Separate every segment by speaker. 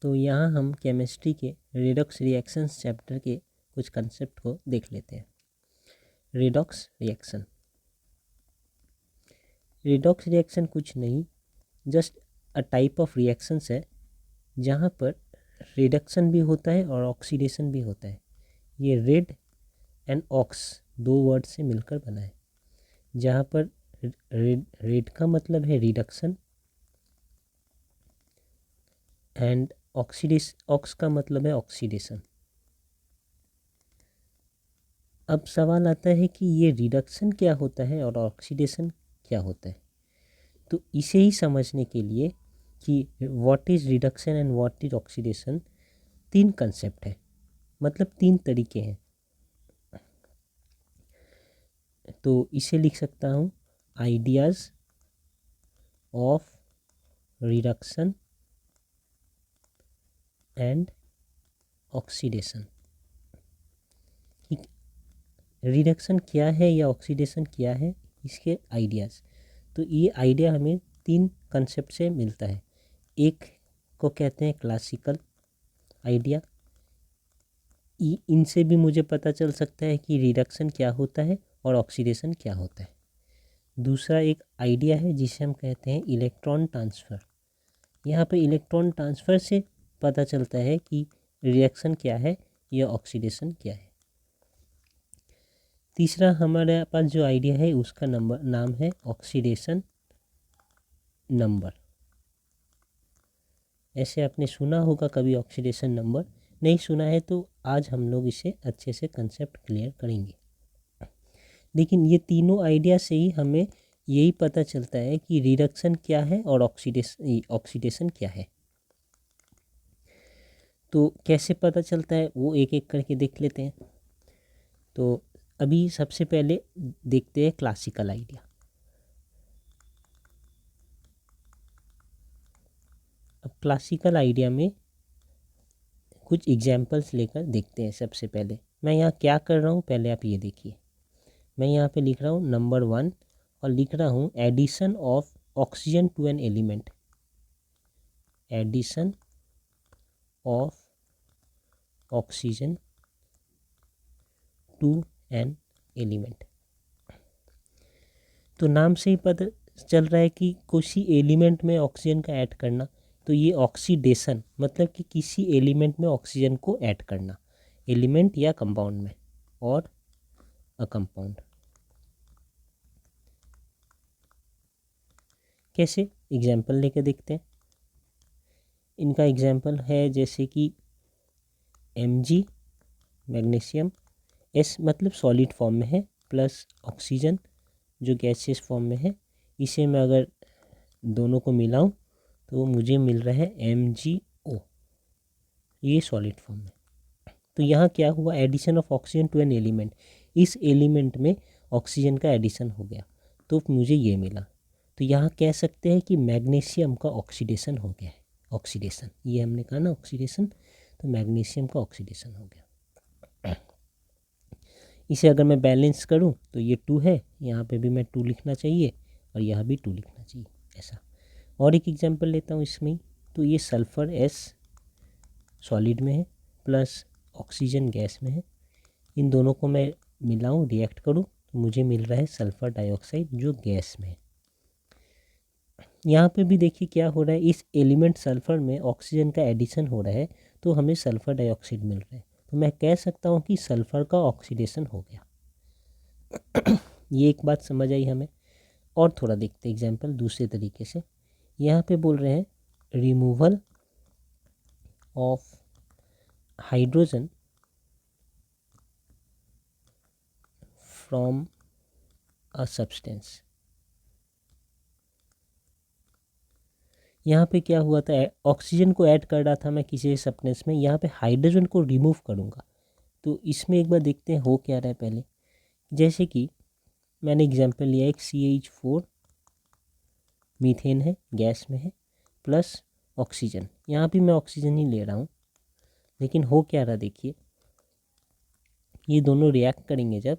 Speaker 1: तो यहाँ हम केमिस्ट्री के रेडॉक्स रिएक्शंस चैप्टर के कुछ कंसेप्ट को देख लेते हैं। रेडॉक्स रिएक्शन, रेडॉक्स रिएक्शन कुछ नहीं, just a type of reactions है जहाँ पर रिडक्शन भी होता है और ऑक्सीडेशन भी होता है। ये रेड एंड ऑक्स दो वर्ड से मिलकर बना है, जहाँ पर रेड का मतलब है रिडक्शन एंड ऑक्स का मतलब है ऑक्सीडेशन। अब सवाल आता है कि ये रिडक्शन क्या होता है और ऑक्सीडेशन क्या होता है। तो इसे ही समझने के लिए कि what is reduction and what is oxidation, तीन कंसेप्ट है, मतलब तीन तरीके हैं। तो इसे लिख सकता हूँ ideas of reduction and oxidation. Reduction क्या है या ऑक्सीडेशन क्या है, इसके आइडियाज़। तो ये आइडिया हमें तीन कंसेप्ट से मिलता है। एक को कहते हैं क्लासिकल आइडिया, इनसे भी मुझे पता चल सकता है कि रिडक्शन क्या होता है और ऑक्सीडेशन क्या होता है। दूसरा एक आइडिया है जिसे हम कहते हैं इलेक्ट्रॉन ट्रांसफ़र। यहाँ पे इलेक्ट्रॉन ट्रांसफ़र से पता चलता है कि रिएक्शन क्या है या ऑक्सीडेशन क्या है। तीसरा हमारे पास जो आइडिया है उसका नाम है ऑक्सीडेशन नंबर। ऐसे आपने सुना होगा कभी ऑक्सीडेशन नंबर, नहीं सुना है तो आज हम लोग इसे अच्छे से कंसेप्ट क्लियर करेंगे। लेकिन ये तीनों आइडिया से ही हमें यही पता चलता है कि रिडक्शन क्या है और ऑक्सीडेशन क्या है। तो कैसे पता चलता है वो एक एक करके देख लेते हैं। तो अभी सबसे पहले देखते हैं क्लासिकल आइडिया। अब क्लासिकल आइडिया में कुछ एग्जाम्पल्स लेकर देखते हैं। सबसे पहले मैं यहाँ क्या कर रहा हूँ पहले आप ये देखिए। मैं यहाँ पे लिख रहा हूँ नंबर 1 और लिख रहा हूँ addition of oxygen to an element. Addition of oxygen to an element. तो नाम से ही पता चल रहा है कि किसी एलिमेंट में ऑक्सीजन का ऐड करना। तो ये ऑक्सीडेशन मतलब कि किसी एलिमेंट में ऑक्सीजन को ऐड करना, एलिमेंट या कंपाउंड में, और अ कंपाउंड। कैसे, एग्जाम्पल लेके देखते हैं। इनका एग्जाम्पल है जैसे कि Mg मैग्नीशियम, S मतलब सॉलिड फॉर्म में है, प्लस ऑक्सीजन जो गैसियस फॉर्म में है। इसे मैं अगर दोनों को मिलाऊं तो मुझे मिल रहा है MgO, ये सॉलिड फॉर्म में। तो यहाँ क्या हुआ, addition of oxygen to an element. इस एलिमेंट में ऑक्सीजन का एडिशन हो गया तो मुझे ये मिला। तो यहाँ कह सकते हैं कि मैग्नीशियम का ऑक्सीडेशन हो गया है। ऑक्सीडेशन, ये हमने कहा ना ऑक्सीडेशन, तो मैग्नीशियम का ऑक्सीडेशन हो गया। इसे अगर मैं बैलेंस करूं तो ये 2 है, यहाँ पे भी मैं 2 लिखना चाहिए और यहाँ भी 2 लिखना चाहिए, ऐसा। और एक एग्जांपल लेता हूँ इसमें। तो ये सल्फ़र S सॉलिड में है, प्लस ऑक्सीजन गैस में है। इन दोनों को मैं मिलाऊं, रिएक्ट करूं, तो मुझे मिल रहा है सल्फ़र डाइऑक्साइड जो गैस में है। यहाँ पे भी देखिए क्या हो रहा है, इस एलिमेंट सल्फ़र में ऑक्सीजन का एडिशन हो रहा है तो हमें सल्फ़र डाइऑक्साइड मिल रहा है। तो मैं कह सकता हूँ कि सल्फ़र का ऑक्सीडेशन हो गया। ये एक बात समझ आई हमें। और थोड़ा देखते हैं एग्जाम्पल दूसरे तरीके से। यहाँ पे बोल रहे हैं removal of hydrogen from a substance. यहाँ पे क्या हुआ था, ऑक्सीजन को ऐड कर रहा था मैं किसी सब्सटेंस में, यहाँ पे हाइड्रोजन को रिमूव करूँगा। तो इसमें एक बार देखते हैं हो क्या रहा है पहले। जैसे कि मैंने एग्जांपल लिया, एक CH4 मीथेन है, गैस में है, प्लस ऑक्सीजन। यहाँ भी मैं ऑक्सीजन ही ले रहा हूँ, लेकिन हो क्या रहा देखिए, ये दोनों रिएक्ट करेंगे जब,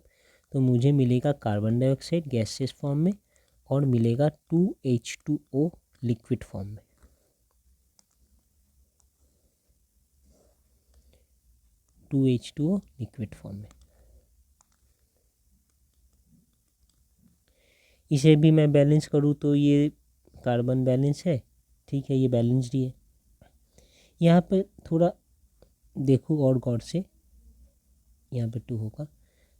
Speaker 1: तो मुझे मिलेगा कार्बन डाइऑक्साइड गैसेस फॉर्म में और मिलेगा 2H2O लिक्विड फॉर्म में। 2H2O लिक्विड फॉर्म में। इसे भी मैं बैलेंस करूँ तो ये कार्बन बैलेंस है, ठीक है, ये बैलेंस्ड ही है। यहाँ पर थोड़ा देखो और गौर से, यहाँ पे 2 होगा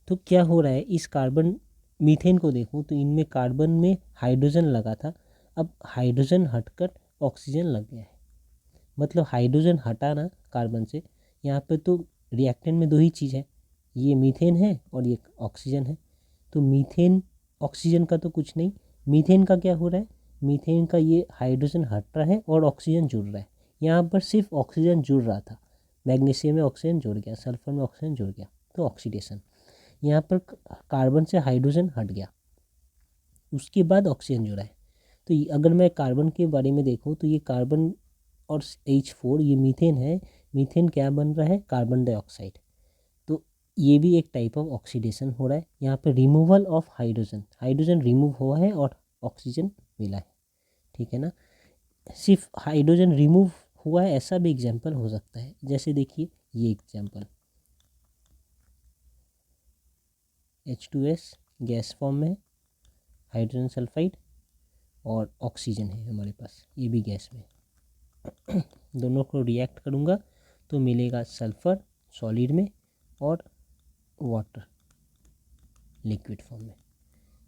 Speaker 1: तो क्या हो रहा है, इस कार्बन मीथेन को देखो तो इनमें कार्बन में हाइड्रोजन लगा था, अब हाइड्रोजन हटकर ऑक्सीजन लग गया है। मतलब हाइड्रोजन हटा ना कार्बन से, यहाँ पे तो रिएक्टेंट में 2 ही चीज़ है, ये मीथेन है और ये ऑक्सीजन है। तो मीथेन ऑक्सीजन का तो कुछ नहीं, मीथेन का क्या हो रहा है, मीथेन का ये हाइड्रोजन हट रहा है और ऑक्सीजन जुड़ रहा है। यहाँ पर सिर्फ ऑक्सीजन जुड़ रहा था, मैग्नीशियम में ऑक्सीजन जुड़ गया, सल्फर में ऑक्सीजन जुड़ गया, तो ऑक्सीडेशन। यहाँ पर कार्बन से हाइड्रोजन हट गया, उसके बाद ऑक्सीजन जुड़ा है। तो अगर मैं कार्बन के बारे में देखूँ तो ये कार्बन और H4 ये मीथेन है, मीथेन क्या बन रहा है, कार्बन डाइऑक्साइड। तो ये भी एक टाइप ऑफ ऑक्सीडेशन हो रहा है। यहाँ पे removal of hydrogen, hydrogen remove हुआ है और ऑक्सीजन मिला है, ठीक है ना। सिर्फ हाइड्रोजन रिमूव हुआ है ऐसा भी एग्जाम्पल हो सकता है, जैसे देखिए ये एग्जाम्पल H2S गैस फॉर्म में है, हाइड्रोजन सल्फाइड और ऑक्सीजन है हमारे पास, ये भी गैस में दोनों को रिएक्ट करूँगा तो मिलेगा सल्फ़र सॉलिड में और वाटर लिक्विड फॉर्म में।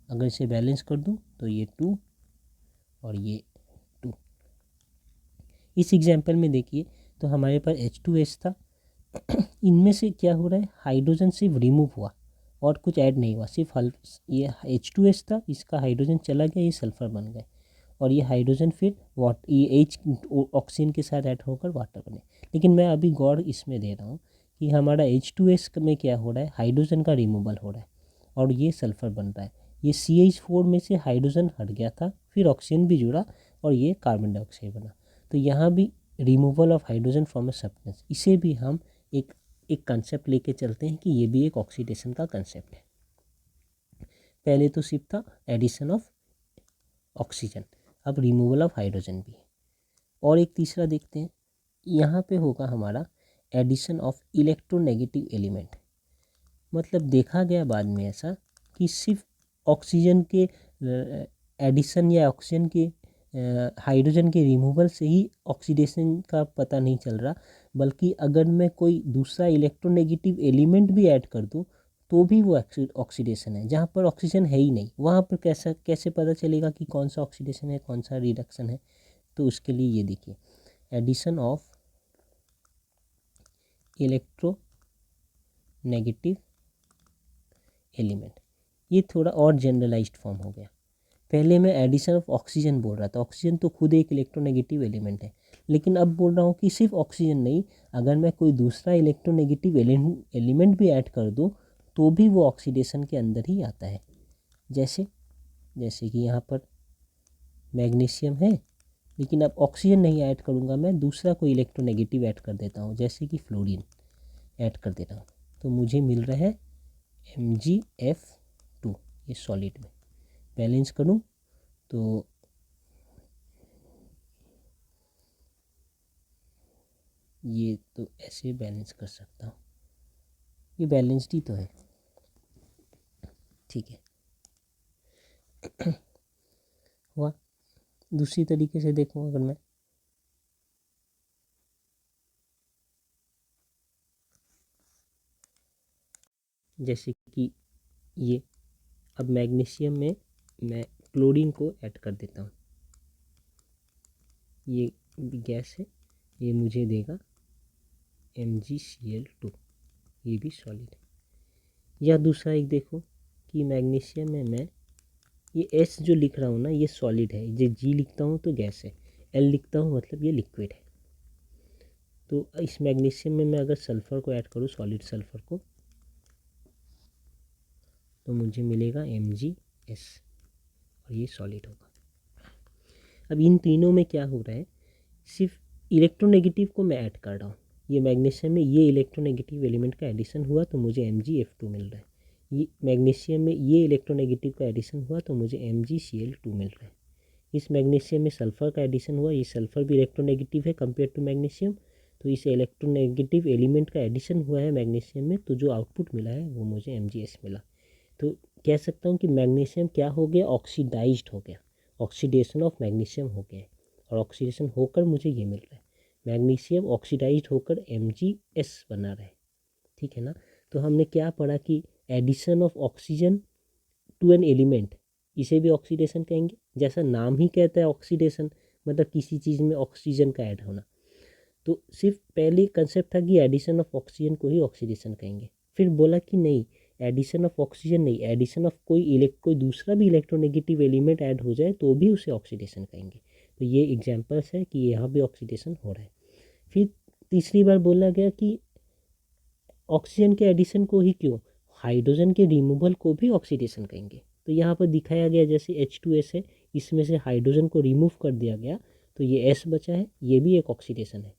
Speaker 1: अगर इसे बैलेंस कर दूँ तो ये 2 और ये 2। इस एग्जाम्पल में देखिए तो हमारे पास H2S था, इनमें से क्या हो रहा है, हाइड्रोजन सिर्फ रिमूव हुआ और कुछ ऐड नहीं हुआ, सिर्फ ये H2S था, इसका हाइड्रोजन चला गया, ये सल्फ़र बन गए और ये हाइड्रोजन फिर ये ऑक्सीजन के साथ ऐड होकर वाटर बने। लेकिन मैं अभी गौर इसमें दे रहा हूँ कि हमारा H2S में क्या हो रहा है, हाइड्रोजन का रिमूवल हो रहा है और ये सल्फ़र बन रहा है। ये CH4 में से हाइड्रोजन हट गया था, फिर ऑक्सीजन भी जुड़ा और ये कार्बन डाइऑक्साइड बना। तो यहाँ भी removal of hydrogen from a substance, इसे भी हम एक कंसेप्ट लेके चलते हैं कि ये भी एक ऑक्सीडेशन का कंसेप्ट है। पहले तो सिर्फ था एडिशन ऑफ ऑक्सीजन, अब रिमूवल ऑफ हाइड्रोजन भी है। और एक तीसरा देखते हैं, यहाँ पे होगा हमारा एडिशन ऑफ इलेक्ट्रोनेगेटिव एलिमेंट। मतलब देखा गया बाद में ऐसा कि सिर्फ ऑक्सीजन के एडिशन या ऑक्सीजन के हाइड्रोजन के रिमूवल से ही ऑक्सीडेशन का पता नहीं चल रहा, बल्कि अगर मैं कोई दूसरा इलेक्ट्रोनेगेटिव एलिमेंट भी ऐड कर दूँ तो भी वो ऑक्सीडेशन है। जहाँ पर ऑक्सीजन है ही नहीं वहाँ पर कैसे पता चलेगा कि कौन सा ऑक्सीडेशन है कौन सा रिडक्शन है। तो उसके लिए ये देखिए addition of electronegative element, ये थोड़ा और जनरलाइज्ड फॉर्म हो गया। पहले मैं एडिशन ऑफ ऑक्सीजन बोल रहा था, ऑक्सीजन तो खुद एक इलेक्ट्रोनेगेटिव एलिमेंट है, लेकिन अब बोल रहा हूँ कि सिर्फ ऑक्सीजन नहीं, अगर मैं कोई दूसरा इलेक्ट्रोनेगेटिव एलिमेंट भी ऐड कर दूँ तो भी वो ऑक्सीडेशन के अंदर ही आता है। जैसे कि यहाँ पर मैग्नीशियम है, लेकिन अब ऑक्सीजन नहीं ऐड करूँगा, मैं दूसरा कोई इलेक्ट्रोनेगेटिव ऐड कर देता हूँ, जैसे कि फ्लोरीन ऐड कर देता हूँ, तो मुझे मिल रहा है MgF2। ये सॉलिड में बैलेंस करूँ तो ये तो ऐसे बैलेंस कर सकता हूँ, ये बैलेंस्ड ही तो है, ठीक है। हुआ। दूसरी तरीके से देखूँ अगर मैं, जैसे कि ये अब मैग्नीशियम में मैं क्लोरीन को ऐड कर देता हूँ, ये गैस है, ये मुझे देगा MgCl2, ये भी सॉलिड है। या दूसरा एक देखो कि मैग्नीशियम में मैं ये S जो लिख रहा हूँ ना ये सॉलिड है, ये G लिखता हूँ तो गैस है, L लिखता हूँ मतलब ये लिक्विड है। तो इस मैग्नीशियम में मैं अगर सल्फ़र को ऐड करूँ, सॉलिड सल्फ़र को, तो मुझे मिलेगा MgS और ये सॉलिड होगा। अब इन तीनों में क्या हो रहा है, सिर्फ इलेक्ट्रोनेगेटिव को मैं ऐड कर रहा हूँ, ये मैग्नीशियम में ये इलेक्ट्रोनेगेटिव एलिमेंट का एडिशन हुआ तो मुझे MgF2 मिल रहा है, ये मैग्नीशियम में ये इलेक्ट्रोनेगेटिव का एडिशन हुआ तो मुझे MgCl2 मिल रहा है। इस मैग्नीशियम में सल्फ़र का एडिशन हुआ, ये सल्फ़र भी इलेक्ट्रोनेगेटिव है कंपेयर टू मैग्नीशियम, तो इस इलेक्ट्रोनेगेटिव एलिमेंट का एडिशन हुआ है मैग्नीशियम में, तो जो आउटपुट मिला है वो मुझे MgS मिला। तो कह सकता हूँ कि मैग्नीशियम क्या हो गया, ऑक्सीडाइज्ड हो गया, ऑक्सीडेशन ऑफ मैग्नीशियम हो गया है, और ऑक्सीडेशन होकर मुझे ये मिल रहा है, मैग्नीशियम ऑक्सीडाइज्ड होकर MgS बना रहा है। ठीक है ना। तो हमने क्या पढ़ा कि addition of oxygen to an element, इसे भी ऑक्सीडेशन कहेंगे, जैसा नाम ही कहता है ऑक्सीडेशन, मतलब किसी चीज़ में ऑक्सीजन का ऐड होना। तो सिर्फ पहले कंसेप्ट था कि एडिशन ऑफ ऑक्सीजन को ही ऑक्सीडेशन कहेंगे, फिर बोला कि नहीं, एडिशन ऑफ ऑक्सीजन नहीं, एडिशन ऑफ कोई दूसरा भी इलेक्ट्रोनेगेटिव एलिमेंट ऐड हो जाए तो भी उसे ऑक्सीडेशन कहेंगे। तो ये एग्जांपल्स है कि यहाँ भी ऑक्सीडेशन हो रहा है। फिर तीसरी बार बोला गया कि ऑक्सीजन के एडिशन को ही क्यों, हाइड्रोजन के रिमूवल को भी ऑक्सीडेशन कहेंगे। तो यहाँ पर दिखाया गया जैसे H2S है, इसमें से हाइड्रोजन को रिमूव कर दिया गया तो ये S बचा है, ये भी एक ऑक्सीडेशन है।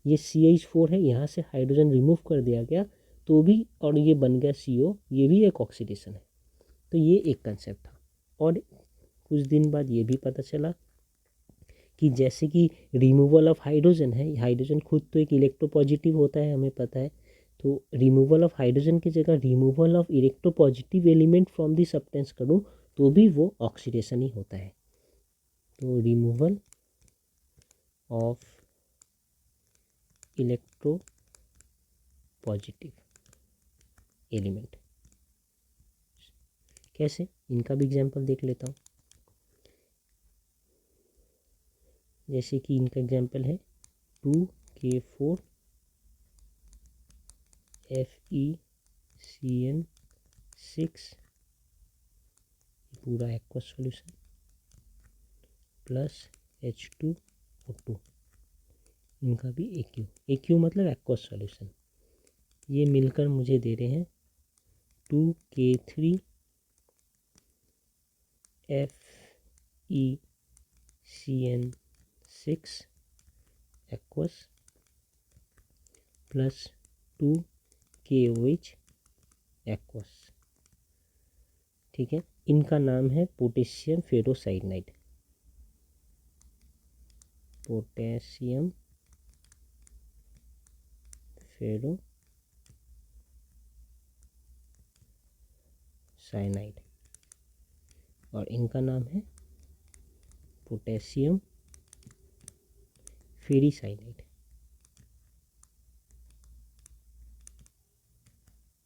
Speaker 1: ये CH4 है, यहाँ से हाइड्रोजन रिमूव कर दिया गया तो भी, और ये बन गया CO, ये भी एक ऑक्सीडेशन है। तो ये एक कंसेप्ट था। और कुछ दिन बाद ये भी पता चला कि जैसे कि रिमूवल ऑफ हाइड्रोजन है, हाइड्रोजन खुद तो एक इलेक्ट्रोपॉजिटिव होता है, हमें पता है। तो रिमूवल ऑफ हाइड्रोजन की जगह removal of electropositive element from the substance करूँ तो भी वो ऑक्सीडेशन ही होता है। तो removal of electro positive element, कैसे, इनका भी एग्जांपल देख लेता हूँ। जैसे कि इनका एग्जांपल है 2K4 FeCN6 पूरा एक्वस सॉल्यूशन प्लस H2O2, इनका भी AQ मतलब एक्वस सॉल्यूशन, ये मिलकर मुझे दे रहे हैं 2K3 FeCN6 aqueous plus 2KOH aqueous. ठीक है, इनका नाम है पोटेशियम फेरोसाइनाइड, पोटेशियम फेरोसाइनाइड, और इनका नाम है पोटेशियम फेरीसाइनाइड।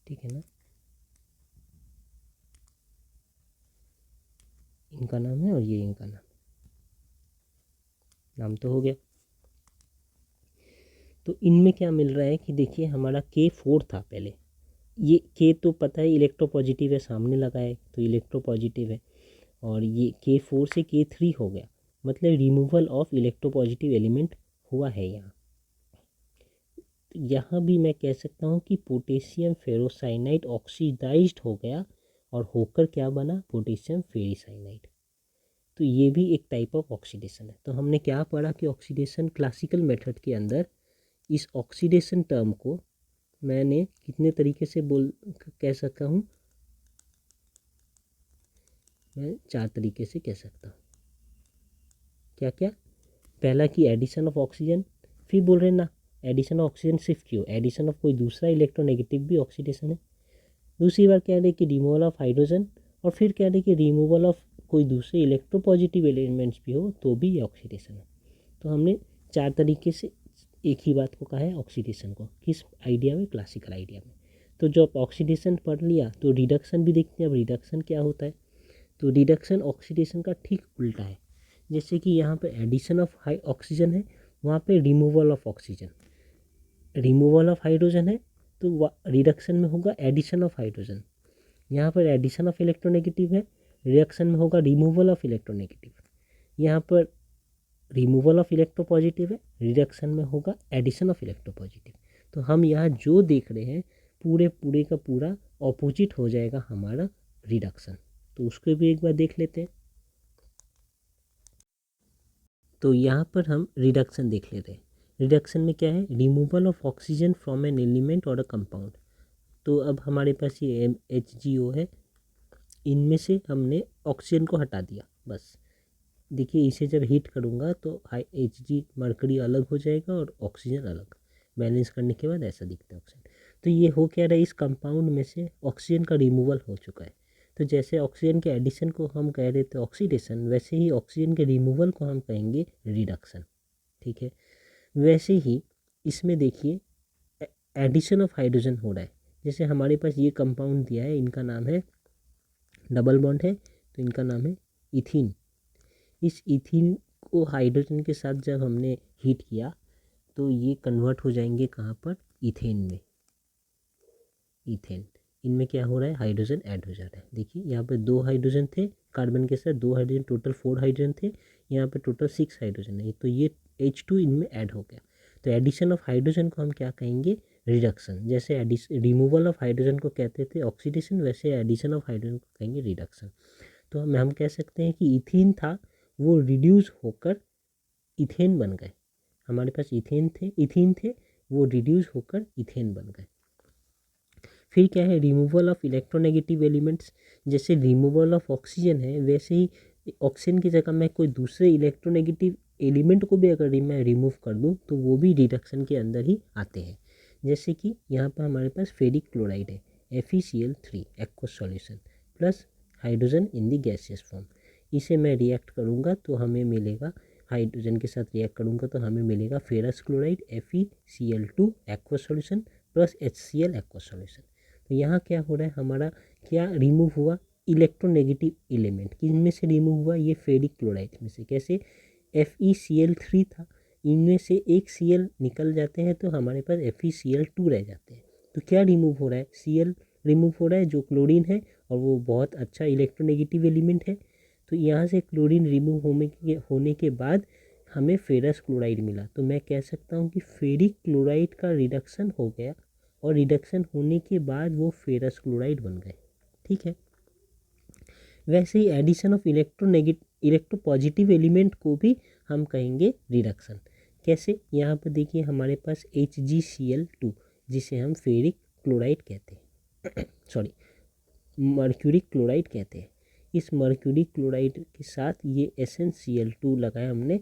Speaker 1: ठीक है ना, इनका नाम है और ये इनका नाम तो हो गया। तो इनमें क्या मिल रहा है कि देखिए हमारा K4 था पहले, ये K तो पता है इलेक्ट्रोपॉजिटिव है, सामने लगा है तो इलेक्ट्रोपॉजिटिव है, और ये K4 से K3 हो गया, मतलब रिमूवल ऑफ इलेक्ट्रोपॉजिटिव एलिमेंट हुआ है यहाँ। यहाँ भी मैं कह सकता हूँ कि पोटेशियम फेरोसाइनाइड ऑक्सीडाइज्ड हो गया और होकर क्या बना, पोटेशियम फेरीसाइनाइड। तो ये भी एक टाइप ऑफ ऑक्सीडेशन है। तो हमने क्या पढ़ा कि ऑक्सीडेशन क्लासिकल मेथड के अंदर इस ऑक्सीडेशन टर्म को मैंने कितने तरीके से कह सकता हूँ, मैं 4 तरीके से कह सकता हूँ। क्या क्या, पहला कि एडिशन ऑफ ऑक्सीजन, फिर बोल रहे ना एडिशन ऑफ ऑक्सीजन सिर्फ क्यों, एडिशन ऑफ कोई दूसरा इलेक्ट्रोनेगेटिव भी ऑक्सीडेशन है। दूसरी बार कह रहे कि रिमूवल ऑफ हाइड्रोजन, और फिर कह रहे कि रिमूवल ऑफ कोई दूसरे इलेक्ट्रोपॉजिटिव एलिमेंट्स भी हो तो भी ये ऑक्सीडेशन है। तो हमने 4 तरीके से एक ही बात को कहा है ऑक्सीडेशन को, किस आइडिया में, क्लासिकल आइडिया में। तो जब ऑक्सीडेशन पढ़ लिया तो रिडक्शन भी देखते हैं। अब रिडक्शन क्या होता है, तो रिडक्शन ऑक्सीडेशन का ठीक उल्टा है। जैसे कि यहाँ पर एडिशन ऑफ हाई ऑक्सीजन है, वहाँ पे removal of oxygen, removal of hydrogen है तो रिडक्शन में होगा एडिशन ऑफ हाइड्रोजन। यहाँ पर एडिशन ऑफ इलेक्ट्रोनेगेटिव है, रिडक्शन में होगा रिमूवल ऑफ इलेक्ट्रोनेगेटिव। यहाँ पर रिमूवल ऑफ इलेक्ट्रोपॉजिटिव है, रिडक्शन में होगा एडिशन ऑफ इलेक्ट्रोपॉजिटिव। तो हम यहाँ जो देख रहे हैं पूरे का पूरा ऑपोजिट हो जाएगा हमारा रिडक्शन। तो उसको भी एक बार देख लेते हैं। तो यहाँ पर हम रिडक्शन देख लेते हैं। रिडक्शन में क्या है, removal of oxygen from an element और अ कंपाउंड। तो अब हमारे पास ये HGO है, इनमें से हमने ऑक्सीजन को हटा दिया बस। देखिए इसे जब हीट करूँगा तो Hg मरकरी अलग हो जाएगा और ऑक्सीजन अलग। बैलेंस करने के बाद ऐसा दिखता है ऑक्सीजन। तो ये हो क्या रहा है, इस कंपाउंड में से ऑक्सीजन का रिमूवल हो चुका है। तो जैसे ऑक्सीजन के एडिशन को हम कह रहे थे ऑक्सीडेशन, वैसे ही ऑक्सीजन के रिमूवल को हम कहेंगे रिडक्शन। ठीक है, वैसे ही इसमें देखिए एडिशन ऑफ हाइड्रोजन हो रहा है। जैसे हमारे पास ये कंपाउंड दिया है, इनका नाम है डबल बॉन्ड है, तो इनका नाम है इथीन। इस इथीन को हाइड्रोजन के साथ जब हमने हीट किया तो ये कन्वर्ट हो जाएंगे कहाँ पर, इथेन में। इथेन, इनमें क्या हो रहा है, हाइड्रोजन ऐड हो जा रहा है। देखिए यहाँ पे 2 हाइड्रोजन थे, कार्बन के साथ 2 हाइड्रोजन, टोटल 4 हाइड्रोजन थे, यहाँ पे टोटल 6 हाइड्रोजन है, तो ये H2 इनमें ऐड हो गया। तो एडिशन ऑफ हाइड्रोजन को हम क्या कहेंगे, रिडक्शन। जैसे रिमूवल ऑफ हाइड्रोजन को कहते थे ऑक्सीडेशन, वैसे एडिशन ऑफ हाइड्रोजन को कहेंगे रिडक्शन। तो हम कह सकते हैं कि इथीन था वो रिड्यूस होकर इथेन बन गए। हमारे पास इथीन थे वो रिड्यूस होकर इथेन बन गए। फिर क्या है, रिमूवल ऑफ इलेक्ट्रोनेगेटिव एलिमेंट्स। जैसे रिमूवल ऑफ ऑक्सीजन है, वैसे ही ऑक्सीजन की जगह मैं कोई दूसरे इलेक्ट्रोनेगेटिव एलिमेंट को भी अगर मैं रिमूव कर दूं तो वो भी रिडक्शन के अंदर ही आते हैं। जैसे कि यहाँ पर हमारे पास फेरिक क्लोराइड है, FeCl3 aqueous solution plus hydrogen in the gaseous form. इसे मैं रिएक्ट करूँगा तो हमें मिलेगा, हाइड्रोजन के साथ रिएक्ट करूँगा तो हमें मिलेगा ferrous chloride FeCl2 aqueous solution plus HCl aqueous solution. तो यहाँ क्या हो रहा है, हमारा क्या रिमूव हुआ, इलेक्ट्रोनेगेटिव एलिमेंट। किस में से रिमूव हुआ, ये फेरिक क्लोराइड में से। कैसे, FeCl3 था, इनमें से एक Cl निकल जाते हैं तो हमारे पास FeCl2 रह जाते हैं। तो क्या रिमूव हो रहा है, Cl रिमूव हो रहा है जो क्लोरीन है, और वो बहुत अच्छा इलेक्ट्रोनेगेटिव एलिमेंट है। तो यहाँ से क्लोरीन रिमूव होने के बाद हमें फेरस क्लोराइड मिला। तो मैं कह सकता हूँ कि फेरिक क्लोराइड का रिडक्शन हो गया, और रिडक्शन होने के बाद वो फेरस क्लोराइड बन गए। ठीक है, वैसे ही एडिशन ऑफ इलेक्ट्रोपॉजिटिव एलिमेंट को भी हम कहेंगे रिडक्शन। कैसे, यहाँ पर देखिए हमारे पास HgCl2 जिसे हम फेरिक क्लोराइड कहते हैं सॉरी मर्क्यूरिक क्लोराइड कहते हैं। इस मर्क्यूरिक क्लोराइड के साथ ये SnCl2 लगाया हमने,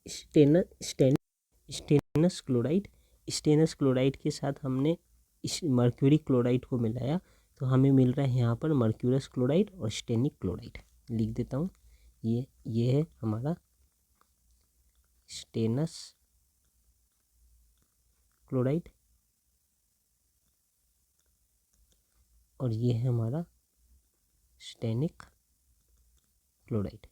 Speaker 1: स्टेनस क्लोराइड के साथ हमने इस मर्क्यूरिक क्लोराइड को मिलाया, तो हमें मिल रहा है यहाँ पर मर्क्यूरस क्लोराइड और स्टेनिक क्लोराइड। लिख देता हूँ, ये है हमारा स्टेनस क्लोराइड और ये है हमारा स्टेनिक क्लोराइड।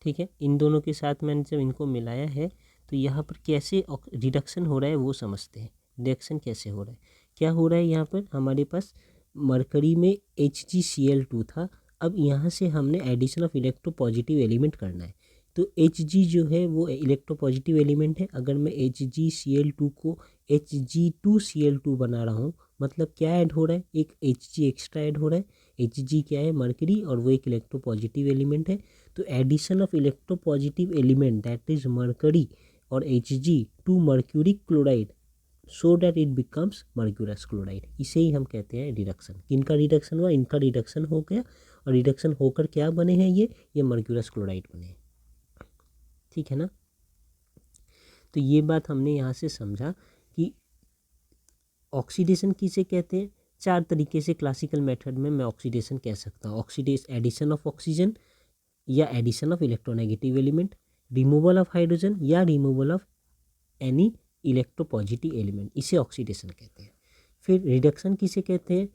Speaker 1: ठीक है, इन दोनों के साथ मैंने जब इनको मिलाया है तो यहाँ पर कैसे रिडक्शन हो रहा है वो समझते हैं। रिडक्शन कैसे हो रहा है, क्या हो रहा है, यहाँ पर हमारे पास मरकरी में HgCl2 था, अब यहाँ से हमने एडिशन ऑफ इलेक्ट्रोपॉजिटिव एलिमेंट करना है। तो Hg जो है वो इलेक्ट्रोपॉजिटिव एलिमेंट है। अगर मैं HgCl2 को Hg2Cl2 बना रहा हूँ, मतलब क्या ऐड हो रहा है, एक Hg एक्स्ट्रा ऐड हो रहा है। Hg क्या है, मरकरी, और वो एक इलेक्ट्रोपॉजिटिव एलिमेंट है। तो addition of electropositive element that is mercury और Hg to mercuric chloride so that it becomes mercurous chloride, इसे ही हम कहते हैं रिडक्शन। किनका रिडक्शन हुआ, इनका रिडक्शन हो गया, और रिडक्शन होकर क्या बने हैं, ये मर्क्यूरस क्लोराइड बने हैं। ठीक है ना, तो ये बात हमने यहाँ से समझा कि ऑक्सीडेशन किसे कहते हैं। 4 तरीके से क्लासिकल मेथड में मैं ऑक्सीडेशन कह सकता हूँ। एडिशन ऑफ ऑक्सीजन या addition of electronegative element, removal of hydrogen या removal of any electropositive element, इसे ऑक्सीडेशन कहते हैं। फिर रिडक्शन किसे कहते हैं,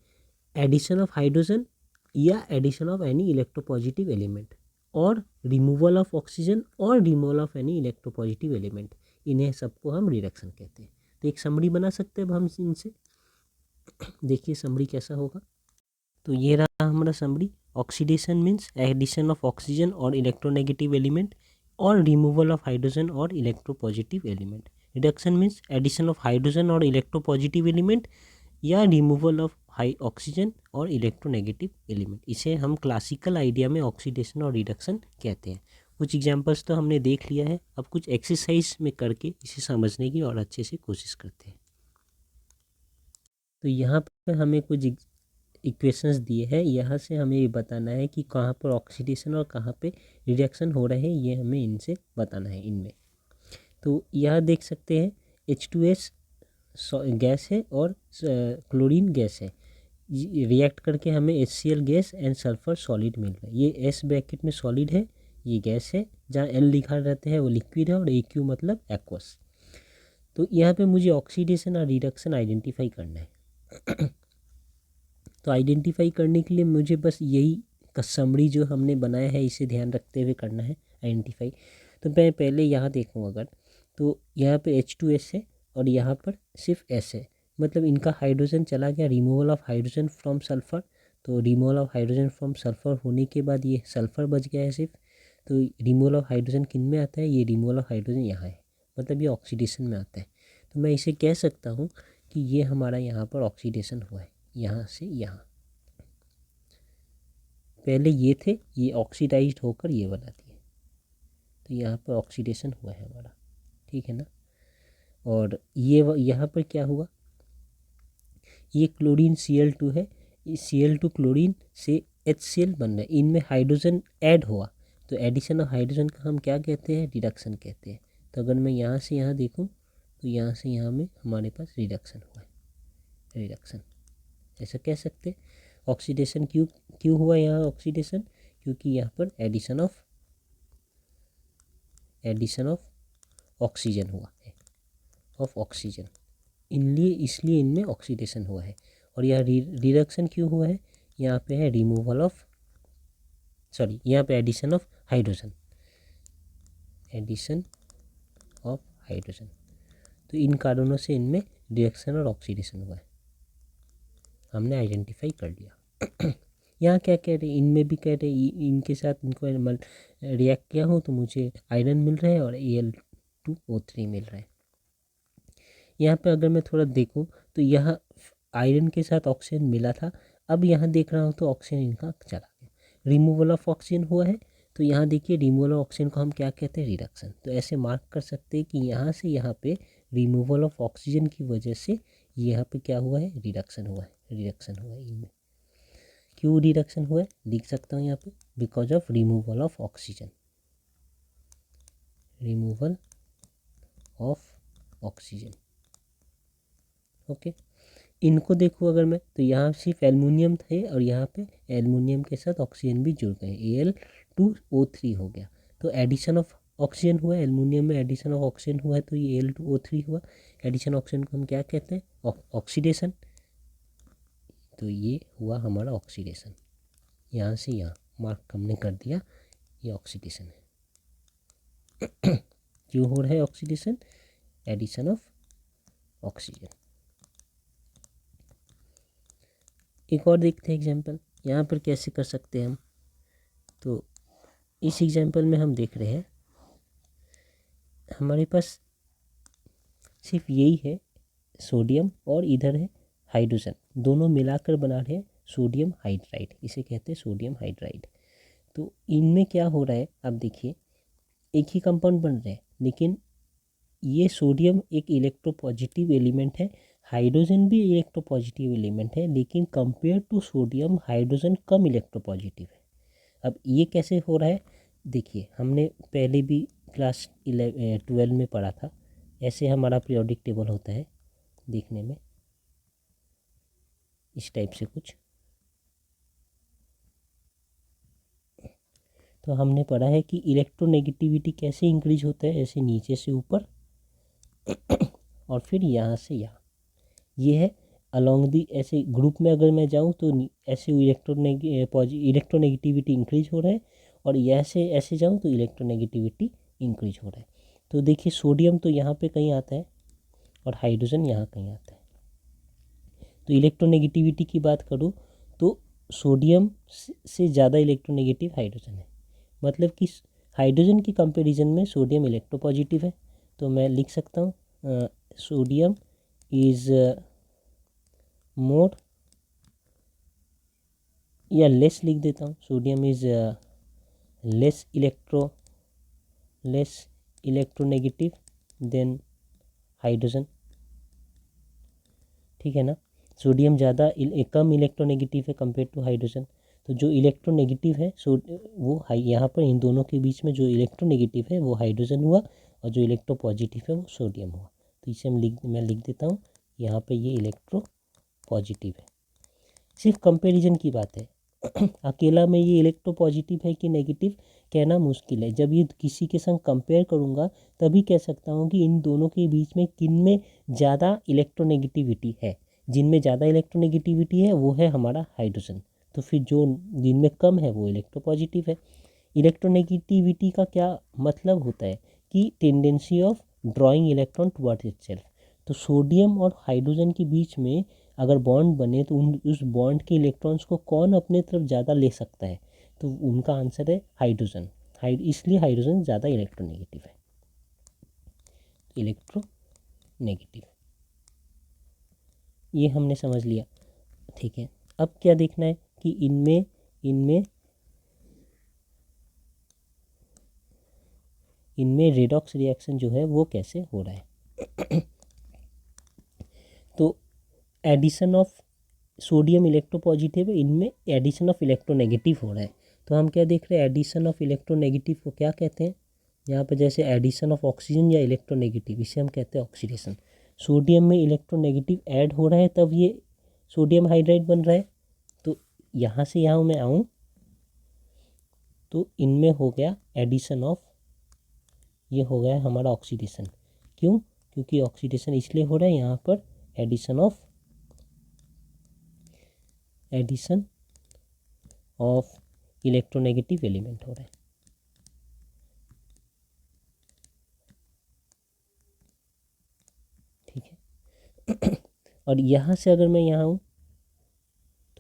Speaker 1: एडिशन ऑफ हाइड्रोजन या addition of any electropositive element, और रिमूवल ऑफ ऑक्सीजन और removal of any electropositive element, इन्हें सबको हम रिडक्शन कहते हैं। तो एक समरी बना सकते हैं अब हम इनसे। देखिए समरी कैसा होगा, तो ये रहा हमारा summary. Oxidation means addition of oxygen और इलेक्ट्रोनेगेटिव एलिमेंट और रिमूवल ऑफ हाइड्रोजन और electropositive element. Reduction means addition of hydrogen और इलेक्ट्रोपॉजिटिव एलिमेंट या रिमूवल ऑफ हाई ऑक्सीजन और इलेक्ट्रोनेगेटिव एलिमेंट, इसे हम क्लासिकल आइडिया में ऑक्सीडेशन और रिडक्शन कहते हैं। कुछ एग्जांपल्स तो हमने देख लिया है, अब कुछ एक्सरसाइज में करके इसे समझने की और अच्छे से कोशिश करते हैं। तो यहाँ पर हमें कुछ इक्वेशंस दिए हैं, यहाँ से हमें ये बताना है कि कहाँ पर ऑक्सीडेशन और कहाँ पे रिडक्शन हो रहे हैं, ये हमें इनसे बताना है इनमें। तो यहाँ देख सकते हैं H2S गैस है और क्लोरीन गैस है, रिएक्ट करके हमें HCl gas and sulphur solid मिल रहा है। ये S ब्रैकेट में सॉलिड है, ये गैस है, जहाँ L लिखा रहता है वो लिक्विड है, और AQ मतलब एक्वस। तो यहाँ पे मुझे ऑक्सीडेशन और रिडक्शन आइडेंटिफाई करना है। तो आइडेंटिफाई करने के लिए मुझे बस यही का समरी जो हमने बनाया है इसे ध्यान रखते हुए करना है आइडेंटिफाई। तो मैं पहले यहाँ देखूँ अगर, तो यहाँ पे H2S है और यहाँ पर सिर्फ S है, मतलब इनका हाइड्रोजन चला गया, removal of hydrogen from sulphur. तो removal of hydrogen from sulphur होने के बाद ये सल्फ़र बच गया है सिर्फ। तो रिमूवल ऑफ हाइड्रोजन किन में आता है, ये रिमूवल ऑफ हाइड्रोजन यहाँ है, मतलब ये ऑक्सीडेशन में आता है। तो मैं इसे कह सकता हूँ कि ये हमारा यहाँ पर ऑक्सीडेशन हुआ है, यहाँ से यहाँ। पहले ये थे, ये ऑक्सीडाइज्ड होकर ये बना दिए, तो यहाँ पर ऑक्सीडेशन हुआ है हमारा, ठीक है ना। और ये यहाँ पर क्या हुआ, ये क्लोरीन Cl2 है, इस Cl2 क्लोरीन से HCl बन रहा है, इनमें हाइड्रोजन ऐड हुआ, तो एडिशन ऑफ हाइड्रोजन का हम क्या कहते हैं, रिडक्शन कहते हैं। तो अगर मैं यहाँ से यहाँ देखूँ तो यहाँ से यहाँ में हमारे पास रिडक्शन हुआ है, रिडक्शन ऐसा कह सकते हैं। ऑक्सीडेशन क्यों हुआ यहाँ ऑक्सीडेशन, क्योंकि यहाँ पर एडिशन ऑफ ऑक्सीजन हुआ है, ऑफ ऑक्सीजन, इसलिए इनमें ऑक्सीडेशन हुआ है। और यह रिडक्शन क्यों हुआ है, यहाँ पे है रिमूवल ऑफ, सॉरी यहाँ पे addition of hydrogen, addition of hydrogen. तो इन कारणों से इनमें रिडक्शन और ऑक्सीडेशन हुआ है, हमने आइडेंटिफाई कर लिया। यहाँ क्या कह रहे हैं, इनमें भी कह रहे हैं इनके साथ इनको रिएक्ट किया हो तो मुझे आयरन मिल रहा है और Al2O3 मिल रहा है। यहाँ पे अगर मैं थोड़ा देखूँ तो यहाँ आयरन के साथ ऑक्सीजन मिला था, अब यहाँ देख रहा हूँ तो ऑक्सीजन इनका चला गया, रिमूवल ऑफ ऑक्सीजन हुआ है। तो यहाँ देखिए रिमूवल ऑफ ऑक्सीजन को हम क्या कहते हैं, रिडक्शन। तो ऐसे मार्क कर सकते हैं कि यहाँ से यहाँ पे रिमूवल ऑफ ऑक्सीजन की वजह से यहाँ पे क्या हुआ है, रिडक्शन हुआ है, रिडक्शन हुआ है इनमें। क्यों रिडक्शन हुआ है लिख सकता हूँ यहाँ पे, because of removal of oxygen, removal of oxygen. Okay, इनको देखो अगर मैं, तो यहाँ सिर्फ एल्युमिनियम थे और यहाँ पे एल्युमिनियम के साथ ऑक्सीजन भी जुड़ गए, Al2O3 हो गया। तो एडिशन ऑफ ऑक्सीजन हुआ, एल्युमिनियम में एडिशन ऑफ ऑक्सीजन हुआ है, तो ये Al2O3 हुआ। एडिशन ऑक्सीजन को हम क्या कहते हैं, ऑक्सीडेशन। तो ये हुआ हमारा ऑक्सीडेशन, यहाँ से यहाँ मार्क हमने कर दिया, ये ऑक्सीडेशन है। क्यों हो रहा है ऑक्सीडेशन, एडिशन ऑफ ऑक्सीजन। एक और देखते हैं एग्जांपल, यहाँ पर कैसे कर सकते हैं हम। तो इस एग्जांपल में हम देख रहे हैं हमारे पास सिर्फ यही है सोडियम और इधर है हाइड्रोजन, दोनों मिलाकर बना रहे हैं सोडियम हाइड्राइड, इसे कहते हैं सोडियम हाइड्राइड। तो इनमें क्या हो रहा है, अब देखिए एक ही कंपाउंड बन रहे हैं, लेकिन ये सोडियम एक इलेक्ट्रोपॉजिटिव एलिमेंट है, हाइड्रोजन भी इलेक्ट्रोपॉजिटिव एलिमेंट है, लेकिन कंपेयर टू सोडियम हाइड्रोजन कम इलेक्ट्रोपॉजिटिव है। अब ये कैसे हो रहा है, देखिए हमने पहले भी क्लास 12 में पढ़ा था, ऐसे हमारा पीरियोडिक टेबल होता है देखने में इस टाइप से कुछ। तो हमने पढ़ा है कि इलेक्ट्रोनेगेटिविटी कैसे इंक्रीज होता है, ऐसे नीचे से ऊपर और फिर यहाँ से यहाँ, ये है अलोंग दी, ऐसे ग्रुप में अगर मैं जाऊँ तो ऐसे इलेक्ट्रोनेगेटिविटी इंक्रीज हो रहा है, और ऐसे ऐसे जाऊँ तो इलेक्ट्रोनेगेटिविटी इंक्रीज हो रहा है। तो देखिए सोडियम तो यहाँ पे कहीं आता है और हाइड्रोजन यहाँ कहीं आता है। तो इलेक्ट्रोनेगेटिविटी की बात करूँ तो सोडियम से ज़्यादा इलेक्ट्रोनेगेटिव हाइड्रोजन है, मतलब कि हाइड्रोजन की कंपैरिजन में सोडियम इलेक्ट्रोपॉजिटिव है। तो मैं लिख सकता हूँ सोडियम इज़ मोर, या लेस लिख देता हूँ, sodium is less electronegative than hydrogen, ठीक है ना। सोडियम ज़्यादा कम इलेक्ट्रोनेगेटिव है कंपेयर टू हाइड्रोजन। तो जो इलेक्ट्रोनेगेटिव है वो यहाँ पर इन दोनों के बीच में जो इलेक्ट्रोनेगेटिव है वो हाइड्रोजन हुआ, और जो इलेक्ट्रो पॉजिटिव है वो सोडियम हुआ। तो इसे मैं लिख देता हूँ यहाँ पे ये इलेक्ट्रो पॉजिटिव है। सिर्फ कंपैरिजन की बात है अकेला में ये इलेक्ट्रो पॉजिटिव है कि नेगेटिव कहना मुश्किल है। जब ये किसी के संग कंपेयर करूँगा तभी कह सकता हूँ कि इन दोनों के बीच में किन में ज़्यादा इलेक्ट्रोनेगेटिविटी है। जिनमें ज़्यादा इलेक्ट्रोनेगेटिविटी है वो है हमारा हाइड्रोजन, तो फिर जो जिनमें कम है वो इलेक्ट्रो पॉजिटिव है। इलेक्ट्रोनेगेटिविटी का क्या मतलब होता है कि tendency of drawing electron towards itself. तो सोडियम और हाइड्रोजन के बीच में अगर बॉन्ड बने तो उस बॉन्ड के इलेक्ट्रॉन्स को कौन अपने तरफ ज़्यादा ले सकता है, तो उनका आंसर है हाइड्रोजन। इसलिए हाइड्रोजन ज़्यादा इलेक्ट्रोनेगेटिव है। इलेक्ट्रोनेगेटिव ये हमने समझ लिया, ठीक है। अब क्या देखना है कि इनमें रेडॉक्स रिएक्शन जो है वो कैसे हो रहा है तो एडिशन ऑफ सोडियम इलेक्ट्रोपॉजिटिव है, इनमें एडिशन ऑफ इलेक्ट्रोनेगेटिव हो रहा है। तो हम क्या देख रहे हैं, एडिशन ऑफ इलेक्ट्रोनेगेटिव को क्या कहते हैं, यहाँ पे जैसे एडिशन ऑफ ऑक्सीजन या इलेक्ट्रोनेगेटिव, इसे हम कहते हैं ऑक्सीडेशन। सोडियम में इलेक्ट्रोनेगेटिव ऐड हो रहा है तब ये सोडियम हाइड्राइड बन रहा है। तो यहाँ से यहाँ मैं आऊँ तो इनमें हो गया एडिशन ऑफ, ये हो गया हमारा ऑक्सीडेशन। क्यों? क्योंकि ऑक्सीडेशन इसलिए हो रहा है यहाँ पर एडिशन ऑफ इलेक्ट्रोनेगेटिव एलिमेंट हो रहा है। ठीक है और यहाँ से अगर मैं यहाँ हूँ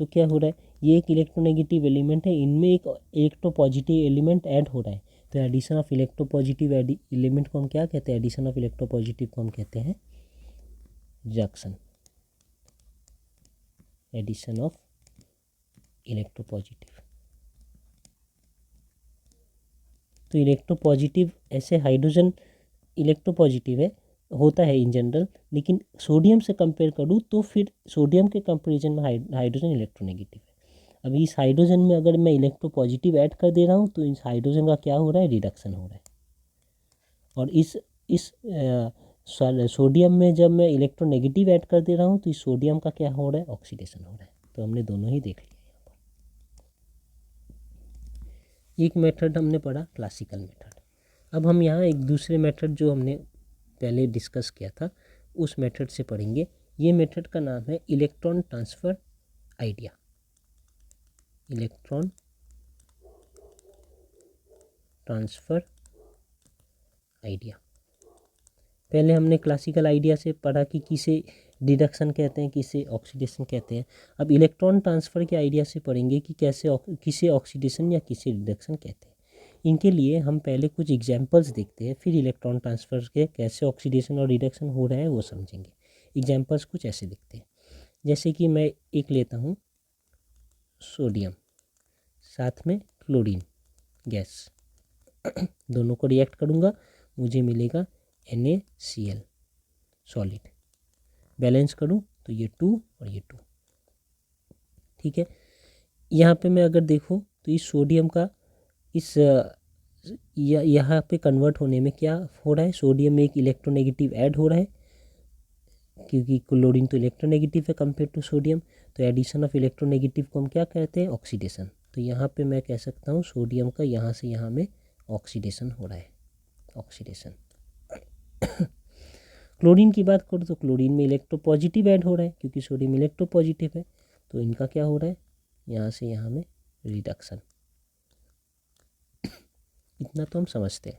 Speaker 1: तो क्या हो रहा है, ये एक इलेक्ट्रोनेगेटिव एलिमेंट है, इनमें एक इलेक्ट्रोपॉजिटिव एलिमेंट ऐड हो रहा है। तो एडिशन ऑफ इलेक्ट्रोपॉजिटिव एलिमेंट को हम क्या कहते हैं, एडिशन ऑफ इलेक्ट्रोपॉजिटिव को हम कहते हैं रिडक्शन। Addition of electropositive. तो इलेक्ट्रोपॉजिटिव ऐसे हाइड्रोजन इलेक्ट्रोपॉजिटिव है, होता है इन जनरल, लेकिन सोडियम से कंपेयर करूँ तो फिर सोडियम के कंपेरिजन में हाइड्रोजन इलेक्ट्रोनेगेटिव है। अभी इस हाइड्रोजन में अगर मैं इलेक्ट्रोपॉजिटिव ऐड कर दे रहा हूँ तो इस हाइड्रोजन का क्या हो रहा है, रिडक्शन हो रहा है। और इस सोडियम में जब मैं इलेक्ट्रोनेगेटिव ऐड कर दे रहा हूँ तो इस सोडियम का क्या हो रहा है, ऑक्सीडेशन हो रहा है। तो हमने दोनों ही देख लिया। एक मेथड हमने पढ़ा क्लासिकल मेथड। अब हम यहाँ एक दूसरे मेथड जो हमने पहले डिस्कस किया था उस मेथड से पढ़ेंगे। ये मेथड का नाम है electron transfer idea. Electron transfer idea. पहले हमने क्लासिकल आइडिया से पढ़ा कि किसे डिडक्शन कहते हैं, किसे ऑक्सीडेशन कहते हैं। अब इलेक्ट्रॉन ट्रांसफ़र के आइडिया से पढ़ेंगे कि किसे ऑक्सीडेशन या किसे रिडक्शन कहते हैं। इनके लिए हम पहले कुछ एग्जांपल्स देखते हैं, फिर इलेक्ट्रॉन ट्रांसफ़र के कैसे ऑक्सीडेशन और रिडक्शन हो रहा है वो समझेंगे। एग्जांपल्स कुछ ऐसे दिखते हैं, जैसे कि मैं एक लेता हूँ सोडियम, साथ में क्लोरीन गैस, दोनों को रिएक्ट करूँगा, मुझे मिलेगा NaCl सॉलिड। बैलेंस करूँ तो ये 2 और ये 2। ठीक है, यहाँ पे मैं अगर देखूँ तो इस सोडियम का इस यहाँ पे कन्वर्ट होने में क्या हो रहा है, सोडियम में एक इलेक्ट्रोनेगेटिव ऐड हो रहा है क्योंकि क्लोरीन तो इलेक्ट्रोनेगेटिव है कंपेयर टू सोडियम। तो एडिशन ऑफ इलेक्ट्रोनेगेटिव को हम क्या कहते हैं, ऑक्सीडेशन। तो यहाँ पे मैं कह सकता हूँ सोडियम का यहाँ से यहाँ में ऑक्सीडेशन हो रहा है, ऑक्सीडेशन। क्लोरीन की बात करूँ तो क्लोरीन में इलेक्ट्रोपॉजिटिव ऐड हो रहा है क्योंकि सोडियम इलेक्ट्रोपॉजिटिव है। तो इनका क्या हो रहा है, यहाँ से यहाँ में रिडक्शन। इतना तो हम समझते हैं,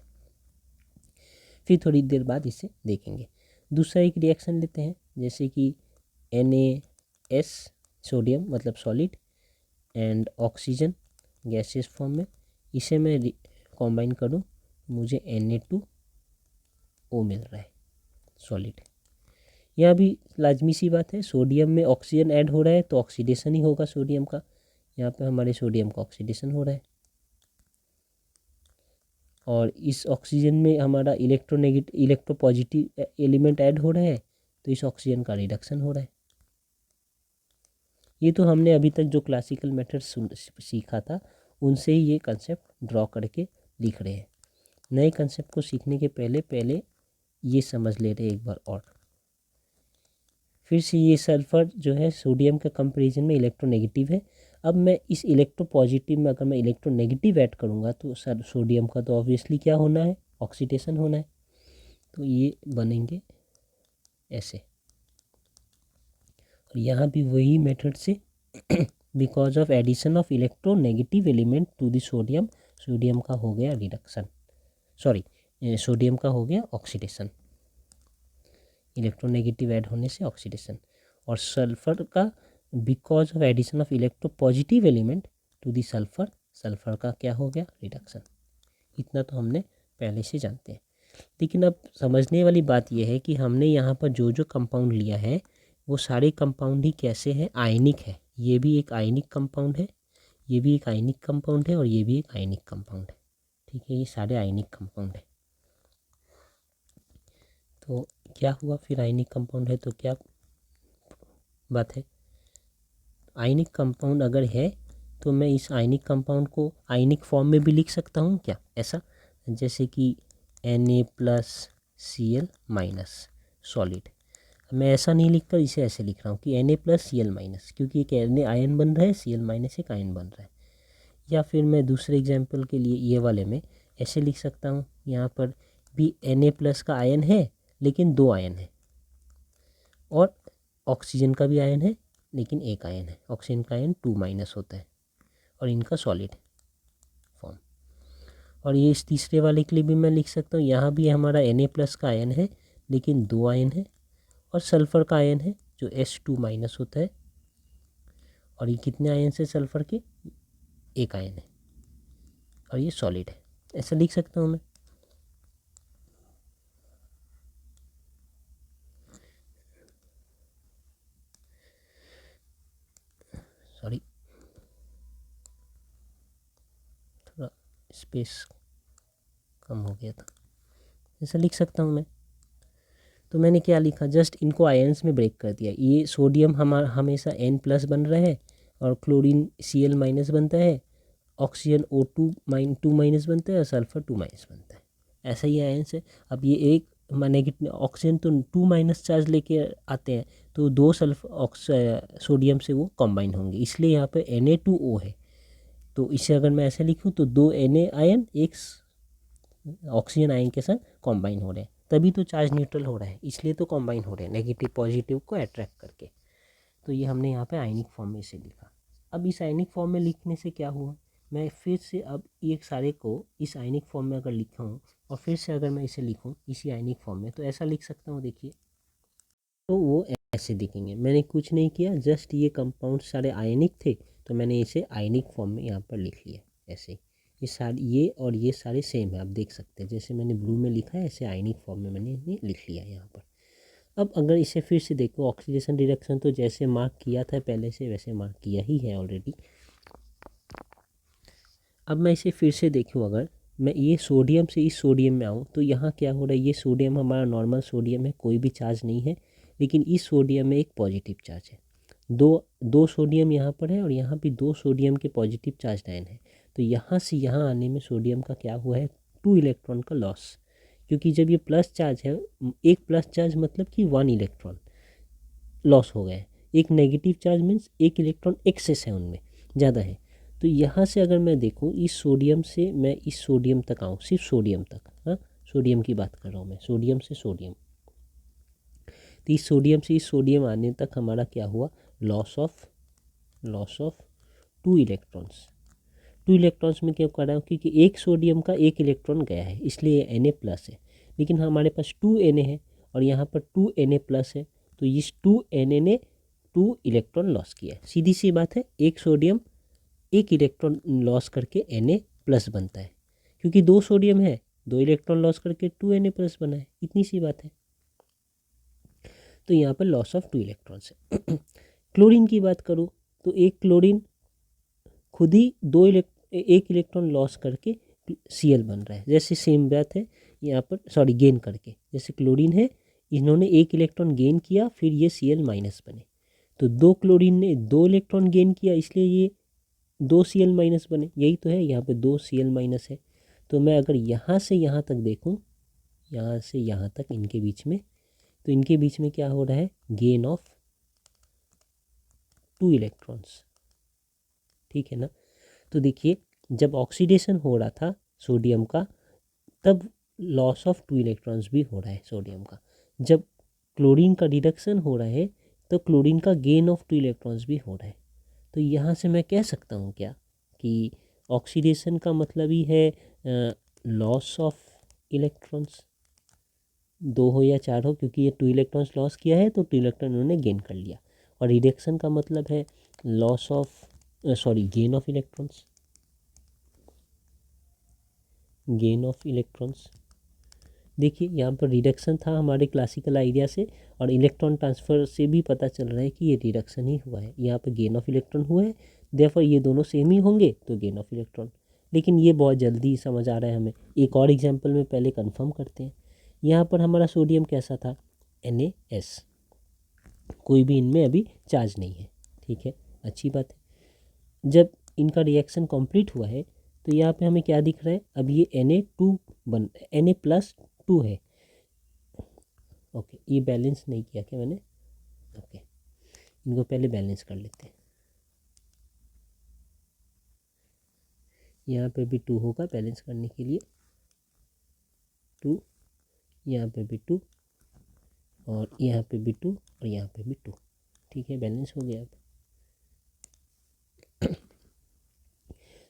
Speaker 1: फिर थोड़ी देर बाद इसे देखेंगे। दूसरा एक रिएक्शन लेते हैं, जैसे कि NaS सोडियम मतलब solid and oxygen gaseous form में, इसे मैं कॉम्बाइन करूँ मुझे Na2O मिल रहा है सॉलिड। यह भी लाजमी सी बात है, सोडियम में ऑक्सीजन ऐड हो रहा है तो ऑक्सीडेशन ही होगा सोडियम का। यहाँ पे हमारे सोडियम का ऑक्सीडेशन हो रहा है और इस ऑक्सीजन में हमारा इलेक्ट्रोपॉजिटिव एलिमेंट ऐड हो रहा है तो इस ऑक्सीजन का रिडक्शन हो रहा है। ये तो हमने अभी तक जो क्लासिकल मेथड सीखा था उनसे ही ये कंसेप्ट ड्रॉ करके लिख रहे हैं। नए कंसेप्ट को सीखने के पहले ये समझ ले रहे हैं एक बार और। फिर से ये सल्फ़र जो है सोडियम का कंपैरिजन में इलेक्ट्रोनेगेटिव है। अब मैं इस इलेक्ट्रोपॉजिटिव में अगर मैं इलेक्ट्रोनेगेटिव ऐड करूँगा तो सर सोडियम का तो ऑब्वियसली क्या होना है, ऑक्सीडेशन होना है। तो ये बनेंगे ऐसे, और यहाँ भी वही मेथड से because of addition of electronegative element to the sodium, sodium का हो गया रिडक्शन, सॉरी सोडियम का हो गया ऑक्सीडेशन, इलेक्ट्रोनेगेटिव ऐड होने से ऑक्सीडेशन। और सल्फर का because of addition of electropositive element to the sulphur, sulphur का क्या हो गया रिडक्शन। इतना तो हमने पहले से जानते हैं। लेकिन अब समझने वाली बात यह है कि हमने यहाँ पर जो जो कंपाउंड लिया है वो सारे कंपाउंड ही कैसे हैं, आयनिक है। ये भी एक आयनिक कंपाउंड है, ये भी एक आयनिक कंपाउंड है, और ये भी एक आयनिक कंपाउंड है। ठीक है, ये सारे आयनिक कंपाउंड है। तो क्या हुआ फिर, आयनिक कंपाउंड है तो क्या बात है, आयनिक कंपाउंड अगर है तो मैं इस आयनिक कंपाउंड को आयनिक फॉर्म में भी लिख सकता हूँ क्या, ऐसा जैसे कि Na+Cl- सॉलिड। मैं ऐसा नहीं लिखकर इसे ऐसे लिख रहा हूँ कि Na+Cl-, क्योंकि एक Na आयन बन रहा है, Cl- एक आयन बन रहा है। या फिर मैं दूसरे एग्जाम्पल के लिए ये वाले में ऐसे लिख सकता हूँ, यहाँ पर भी Na+ का आयन है लेकिन 2 आयन है, और ऑक्सीजन का भी आयन है लेकिन 1 आयन है। ऑक्सीजन का आयन 2- होता है, और इनका सॉलिड फॉर्म। और ये इस तीसरे वाले के लिए भी मैं लिख सकता हूँ, यहाँ भी हमारा Na+ का आयन है लेकिन 2 आयन है, और सल्फ़र का आयन है जो H2- होता है, और ये कितने आयन से सल्फ़र के, 1 आयन है, और ये सॉलिड है। ऐसा लिख सकता हूँ मैं। सॉरी, थोड़ा स्पेस कम हो गया था। ऐसा लिख सकता हूँ मैं। तो मैंने क्या लिखा, जस्ट इनको आयन्स में ब्रेक कर दिया। ये सोडियम हमारा हमेशा N+ बन रहा है, और क्लोरीन Cl- बनता है, ऑक्सीजन O2- बनता है, और सल्फ़र 2- बनता है। ऐसा ही आयन्स है। अब ये एक नेगेटिव ऑक्सीजन तो 2- चार्ज लेके आते हैं, तो 2 सोडियम से वो कंबाइन होंगे, इसलिए यहाँ पे Na2O है। तो इसे अगर मैं ऐसे लिखूँ तो 2 Na आयन एक ऑक्सीजन आयन के साथ कंबाइन हो रहे हैं, तभी तो चार्ज न्यूट्रल हो रहा है, इसलिए तो कंबाइन हो रहे हैं नेगेटिव पॉजिटिव को अट्रैक्ट करके। तो ये हमने यहाँ पे आयनिक फॉर्म में इसे लिखा। अब इस आयनिक फॉर्म में लिखने से क्या हुआ, मैं फिर से अब ये सारे को इस आयनिक फॉर्म में अगर लिखा हूँ, और फिर से अगर मैं इसे लिखूँ इसी आयनिक फॉर्म में, तो ऐसा लिख सकता हूँ। देखिए, तो वो ऐसे दिखेंगे। मैंने कुछ नहीं किया, जस्ट ये कंपाउंड सारे आयनिक थे, तो मैंने इसे आयनिक फॉर्म में यहाँ पर लिख लिया ऐसे। ये सारे, ये और ये सारे सेम है, आप देख सकते हैं। जैसे मैंने ब्लू में लिखा है ऐसे आयनिक फॉर्म में मैंने इन्हें लिख लिया यहाँ पर। अब अगर इसे फिर से देखो, ऑक्सीडेशन रिडक्शन तो जैसे मार्क किया था पहले से वैसे मार्क किया ही है ऑलरेडी। अब मैं इसे फिर से देखूँ, अगर मैं ये सोडियम से इस सोडियम में आऊँ तो यहाँ क्या हो रहा है, ये सोडियम हमारा नॉर्मल सोडियम है, कोई भी चार्ज नहीं है, लेकिन इस सोडियम में एक पॉजिटिव चार्ज है। दो सोडियम यहाँ पर है, और यहाँ भी 2 सोडियम के पॉजिटिव चार्ज आयन है। तो यहाँ से यहाँ आने में सोडियम का क्या हुआ है, 2 इलेक्ट्रॉन का लॉस। क्योंकि जब ये प्लस चार्ज है, एक प्लस चार्ज मतलब कि 1 इलेक्ट्रॉन लॉस हो गए। एक नेगेटिव चार्ज मीन्स एक इलेक्ट्रॉन एक्सेस है, उनमें ज़्यादा है। तो यहाँ से अगर मैं देखूँ, इस सोडियम से मैं इस सोडियम तक आऊँ, सिर्फ सोडियम तक, हाँ सोडियम की बात कर रहा हूँ मैं, सोडियम से सोडियम। तो इस सोडियम से इस सोडियम आने तक हमारा क्या हुआ, लॉस ऑफ 2 इलेक्ट्रॉन्स। 2 इलेक्ट्रॉन्स में क्या कर रहा हूँ, क्योंकि एक सोडियम का एक इलेक्ट्रॉन गया है, इसलिए Na+ है। लेकिन हमारे पास 2 Na है, और यहाँ पर 2 Na+ है, तो इस 2 Na ने 2 इलेक्ट्रॉन लॉस किया है। सीधी सी बात है, एक सोडियम एक इलेक्ट्रॉन लॉस करके Na+ बनता है, क्योंकि 2 सोडियम है, 2 इलेक्ट्रॉन लॉस करके 2 Na+ बना है, इतनी सी बात है। तो यहाँ पर लॉस ऑफ 2 इलेक्ट्रॉन्स है। क्लोरीन की बात करूँ तो एक क्लोरीन खुद ही एक इलेक्ट्रॉन लॉस करके Cl बन रहा है। जैसे सेम बात है यहाँ पर, सॉरी गेन करके, जैसे क्लोरीन है, इन्होंने एक इलेक्ट्रॉन गेन किया, फिर ये Cl- बने। तो दो क्लोरीन ने 2 इलेक्ट्रॉन गेन किया, इसलिए ये 2 Cl माइनस बने। यही तो है, यहाँ पे 2 Cl माइनस है। तो मैं अगर यहाँ से यहाँ तक देखूँ, यहाँ से यहाँ तक इनके बीच में, तो इनके बीच में क्या हो रहा है, गेन ऑफ 2 इलेक्ट्रॉन्स। ठीक है ना। तो देखिए जब ऑक्सीडेशन हो रहा था सोडियम का, तब लॉस ऑफ 2 इलेक्ट्रॉन्स भी हो रहा है सोडियम का। जब क्लोरीन का रिडक्शन हो रहा है तो क्लोरीन का गेन ऑफ 2 इलेक्ट्रॉन्स भी हो रहा है। तो यहाँ से मैं कह सकता हूँ क्या कि ऑक्सीडेशन का मतलब ही है लॉस ऑफ इलेक्ट्रॉन्स, 2 हो या 4 हो, क्योंकि ये 2 इलेक्ट्रॉन्स लॉस किया है तो 2 इलेक्ट्रॉन उन्होंने गेन कर लिया। और रिडक्शन का मतलब है loss of gain of electrons, gain of electrons. देखिए यहाँ पर रिडक्शन था हमारे क्लासिकल आइडिया से, और इलेक्ट्रॉन ट्रांसफ़र से भी पता चल रहा है कि ये रिडक्शन ही हुआ है। यहाँ पर गेन ऑफ इलेक्ट्रॉन हुआ है, देयरफॉर ये दोनों सेम ही होंगे, तो गेन ऑफ इलेक्ट्रॉन। लेकिन ये बहुत जल्दी समझ आ रहा है हमें। एक और एग्जांपल में पहले कंफर्म करते हैं। यहाँ पर हमारा सोडियम कैसा था, Na+, कोई भी इनमें अभी चार्ज नहीं है। ठीक है, अच्छी बात है। जब इनका रिएक्शन कंप्लीट हुआ है तो यहाँ पे हमें क्या दिख रहा है, अब ये Na+2 है। ओके, ये बैलेंस नहीं किया क्या मैंने, ओके इनको पहले बैलेंस कर लेते हैं। यहाँ पे भी 2 होगा बैलेंस करने के लिए, 2, यहाँ पे भी 2, और यहाँ पे भी 2, और यहाँ पे भी 2। ठीक है, बैलेंस हो गया अब।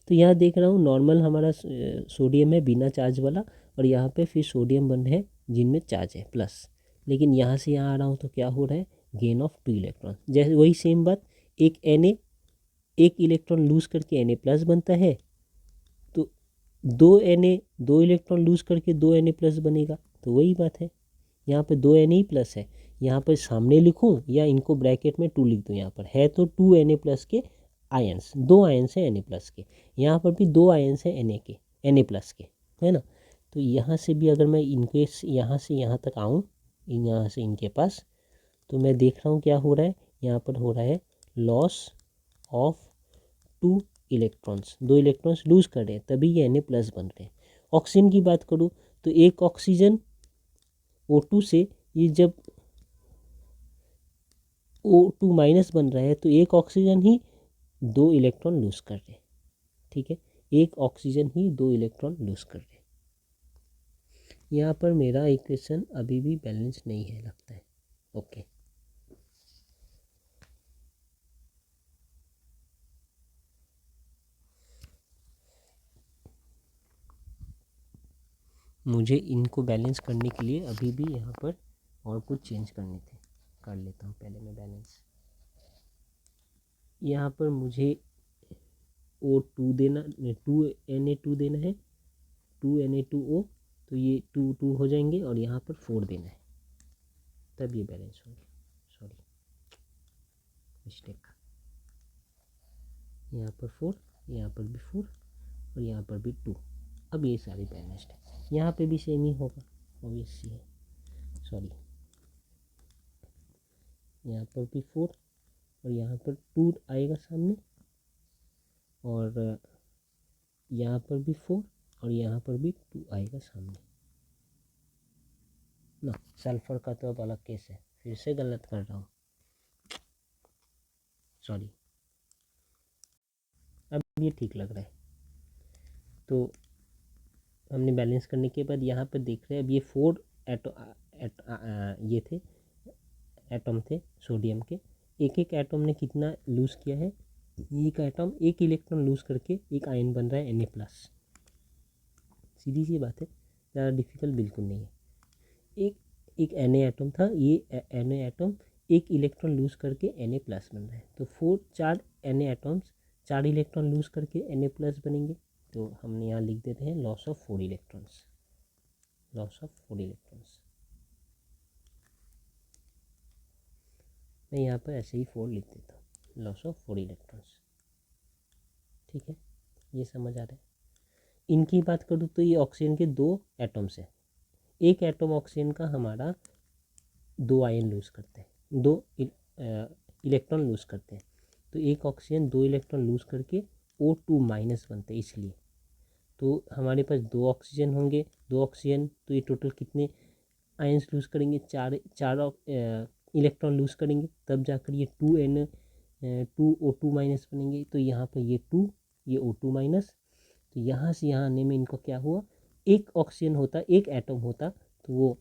Speaker 1: तो यहाँ देख रहा हूँ नॉर्मल हमारा सोडियम है बिना चार्ज वाला, और यहाँ पे फिर सोडियम बन रहे हैं जिनमें चार्ज है प्लस। लेकिन यहाँ से यहाँ आ रहा हूँ तो क्या हो रहा है, गेन ऑफ 2 इलेक्ट्रॉन। जैसे वही सेम बात, एक एक इलेक्ट्रॉन लूज करके Na+ बनता है, तो 2 इलेक्ट्रॉन लूज करके 2Na+ बनेगा। तो वही बात है, यहाँ पे 2Na+ है। यहाँ पर सामने लिखूँ या इनको ब्रैकेट में 2 लिख दूँ, यहाँ पर है तो 2Na+ के आयंस, 2 आयंस हैं Na+ के। यहाँ पर भी 2 आयंस हैं Na+ के, है ना। तो यहाँ से भी अगर मैं इनके यहाँ से यहाँ तक आऊँ, यहाँ से इनके पास, तो मैं देख रहा हूँ क्या हो रहा है, यहाँ पर हो रहा है loss of 2 electrons. 2 electrons loose कर रहे हैं तभी ये Na+ बन रहे हैं। ऑक्सीजन की बात करूँ तो एक ऑक्सीजन O2 से, ये जब O2- बन रहा है तो एक ऑक्सीजन ही 2 इलेक्ट्रॉन लूज कर रहे हैं। ठीक है, एक ऑक्सीजन ही 2 इलेक्ट्रॉन लूज कर रहे हैं। यहाँ पर मेरा इक्वेशन अभी भी बैलेंस नहीं है लगता है। ओके, मुझे इनको बैलेंस करने के लिए अभी भी यहाँ पर और कुछ चेंज करने थे, कर लेता हूँ पहले मैं बैलेंस। यहाँ पर मुझे O2 देना, 2Na2 देना है, 2Na2O, तो ये 2 हो जाएंगे, और यहाँ पर 4 देना है, तब ये बैलेंस होंगे। Sorry, mistake. यहाँ पर 4, यहाँ पर भी 4, और यहाँ पर भी 2। अब ये सारे बैलेंस्ड है। यहाँ पे भी सेम ही होगा, ऑब्वियसली है। सॉरी, यहाँ पर भी 4, और यहाँ पर 2 आएगा सामने, और यहाँ पर भी 4, और यहाँ पर भी 2 आएगा सामने ना। सल्फर का तो अब अलग केस है, फिर से गलत कर रहा हूँ, सॉरी। अब ये ठीक लग रहा है। तो हमने बैलेंस करने के बाद यहाँ पर देख रहे हैं, अब ये 4 ये थे एटम थे सोडियम के। एक एक एटम ने कितना लूज़ किया है, एक एटम एक इलेक्ट्रॉन लूज़ करके एक आयन बन रहा है Na+। सीधी सी बात है, ज़्यादा डिफिकल्ट बिल्कुल नहीं है। एक Na एटम था, ये Na एटम एक इलेक्ट्रॉन लूज़ करके Na+ बन रहा है। तो 4 Na एटम्स 4 इलेक्ट्रॉन लूज़ करके Na+ बनेंगे। तो हमने यहाँ लिख देते हैं loss of 4 electrons, loss of 4 electrons. मैं यहाँ पर ऐसे ही 4 लिख देता हूँ, लॉस ऑफ 4 इलेक्ट्रॉन्स। ठीक है, ये समझ आ रहा है। इनकी बात करूँ तो ये ऑक्सीजन के 2 एटम्स हैं। एक एटम ऑक्सीजन का हमारा 2 आयन लूज़ करते हैं, 2 इलेक्ट्रॉन लूज़ करते हैं। तो एक ऑक्सीजन 2 इलेक्ट्रॉन लूज़ करके O2 माइनस बनते हैं, इसलिए तो हमारे पास 2 ऑक्सीजन होंगे, 2 ऑक्सीजन, तो ये टोटल कितने आयंस लूज़ करेंगे, चार इलेक्ट्रॉन लूज़ करेंगे, तब जाकर ये 2O2 माइनस बनेंगे। तो यहाँ पर ये 2, ये O2 माइनस, तो यहाँ से यहाँ आने में इनको क्या हुआ, एक ऑक्सीजन होता, एक एटम होता, तो वो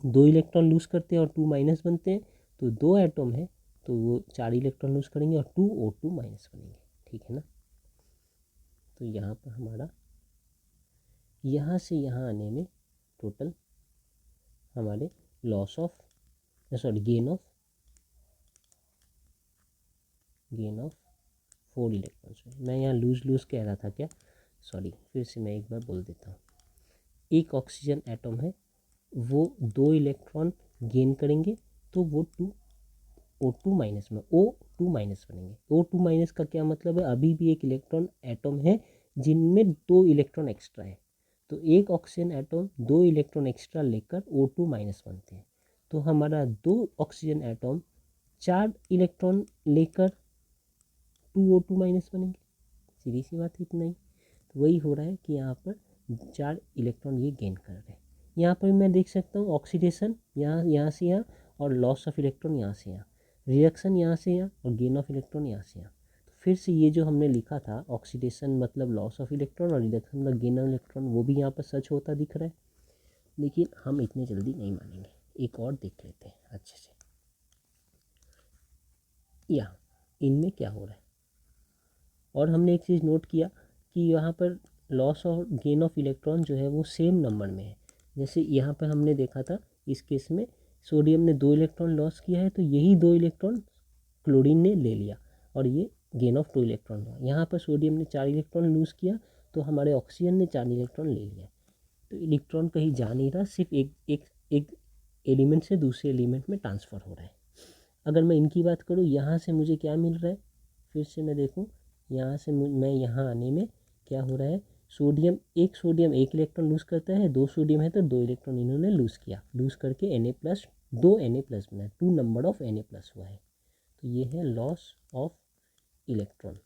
Speaker 1: 2 इलेक्ट्रॉन लूज़ करते हैं और 2 माइनस बनते हैं। तो 2 एटम है तो वो 4 इलेक्ट्रॉन लूज़ करेंगे और 2O2 माइनस बनेंगे, ठीक है ना। तो यहाँ पर हमारा यहाँ से यहाँ आने में टोटल हमारे loss of gain of 4 electrons में। मैं यहाँ लूज़ कह रहा था क्या, सॉरी, फिर से मैं एक बार बोल देता हूँ। एक ऑक्सीजन एटम है, वो 2 इलेक्ट्रॉन गेन करेंगे, तो वो O2 माइनस में O2 माइनस बनेंगे। O2 माइनस का क्या मतलब है, अभी भी एक इलेक्ट्रॉन एटम है जिनमें 2 इलेक्ट्रॉन एक्स्ट्रा है। तो एक ऑक्सीजन एटम 2 इलेक्ट्रॉन एक्स्ट्रा लेकर O2 माइनस बनते हैं। तो हमारा 2 ऑक्सीजन एटम 4 इलेक्ट्रॉन लेकर 2O2 माइनस बनेंगे, सीधी सी बात, इतना ही। तो वही हो रहा है कि यहाँ पर 4 इलेक्ट्रॉन ये गेन कर रहे हैं। यहाँ पर मैं देख सकता हूँ ऑक्सीडेशन यहाँ से यहाँ, और लॉस ऑफ इलेक्ट्रॉन यहाँ से यहाँ, रिडक्शन यहाँ से यहाँ, और गेन ऑफ इलेक्ट्रॉन यहाँ से यहाँ। तो फिर से ये जो हमने लिखा था ऑक्सीडेशन मतलब लॉस ऑफ इलेक्ट्रॉन और रिडक्शन मतलब गेन ऑफ इलेक्ट्रॉन, वो भी यहाँ पर सच होता दिख रहा है। लेकिन हम इतने जल्दी नहीं मानेंगे, एक और देख लेते हैं अच्छे से। यहाँ इनमें क्या हो रहा है, और हमने एक चीज़ नोट किया कि यहाँ पर लॉस और गेन ऑफ इलेक्ट्रॉन जो है वो सेम नंबर में है। जैसे यहाँ पर हमने देखा था इस केस में सोडियम ने 2 इलेक्ट्रॉन लॉस किया है, तो यही 2 इलेक्ट्रॉन क्लोरीन ने ले लिया और ये गेन ऑफ 2 इलेक्ट्रॉन हुआ। यहाँ पर सोडियम ने 4 इलेक्ट्रॉन लूज़ किया, तो हमारे ऑक्सीजन ने 4 इलेक्ट्रॉन ले लिया। तो इलेक्ट्रॉन कहीं जा नहीं रहा, सिर्फ एक एलिमेंट से दूसरे एलिमेंट में ट्रांसफ़र हो रहा है। अगर मैं इनकी बात करूँ, यहाँ से मुझे क्या मिल रहा है, फिर से मैं देखूँ, यहाँ से मैं यहाँ आने में क्या हो रहा है, सोडियम एक इलेक्ट्रॉन लूज़ करता है, 2 सोडियम है तो 2 इलेक्ट्रॉन इन्होंने लूज़ किया, लूज़ करके दो Na+ बना, 2 नंबर ऑफ Na+ हुआ है। तो ये है loss of electron,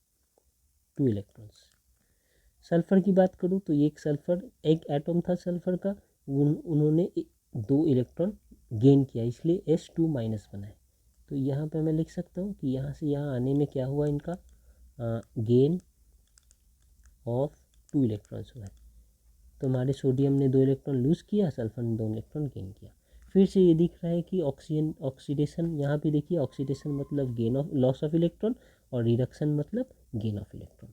Speaker 1: 2 electrons. Sulphur की बात करूँ तो ये एक एटम था सल्फ़र का, उन्होंने 2 इलेक्ट्रॉन गेन किया, इसलिए S2 माइनस बना है। तो यहाँ पे मैं लिख सकता हूँ कि यहाँ से यहाँ आने में क्या हुआ, इनका गेन ऑफ 2 इलेक्ट्रॉन्स हुआ है। तो हमारे सोडियम ने 2 इलेक्ट्रॉन लूज़ किया, सल्फर ने 2 इलेक्ट्रॉन गेन किया। फिर से ये दिख रहा है कि ऑक्सीडेशन, यहाँ पे देखिए ऑक्सीडेशन मतलब gain of loss of electron और रिडक्शन मतलब गेन ऑफ इलेक्ट्रॉन।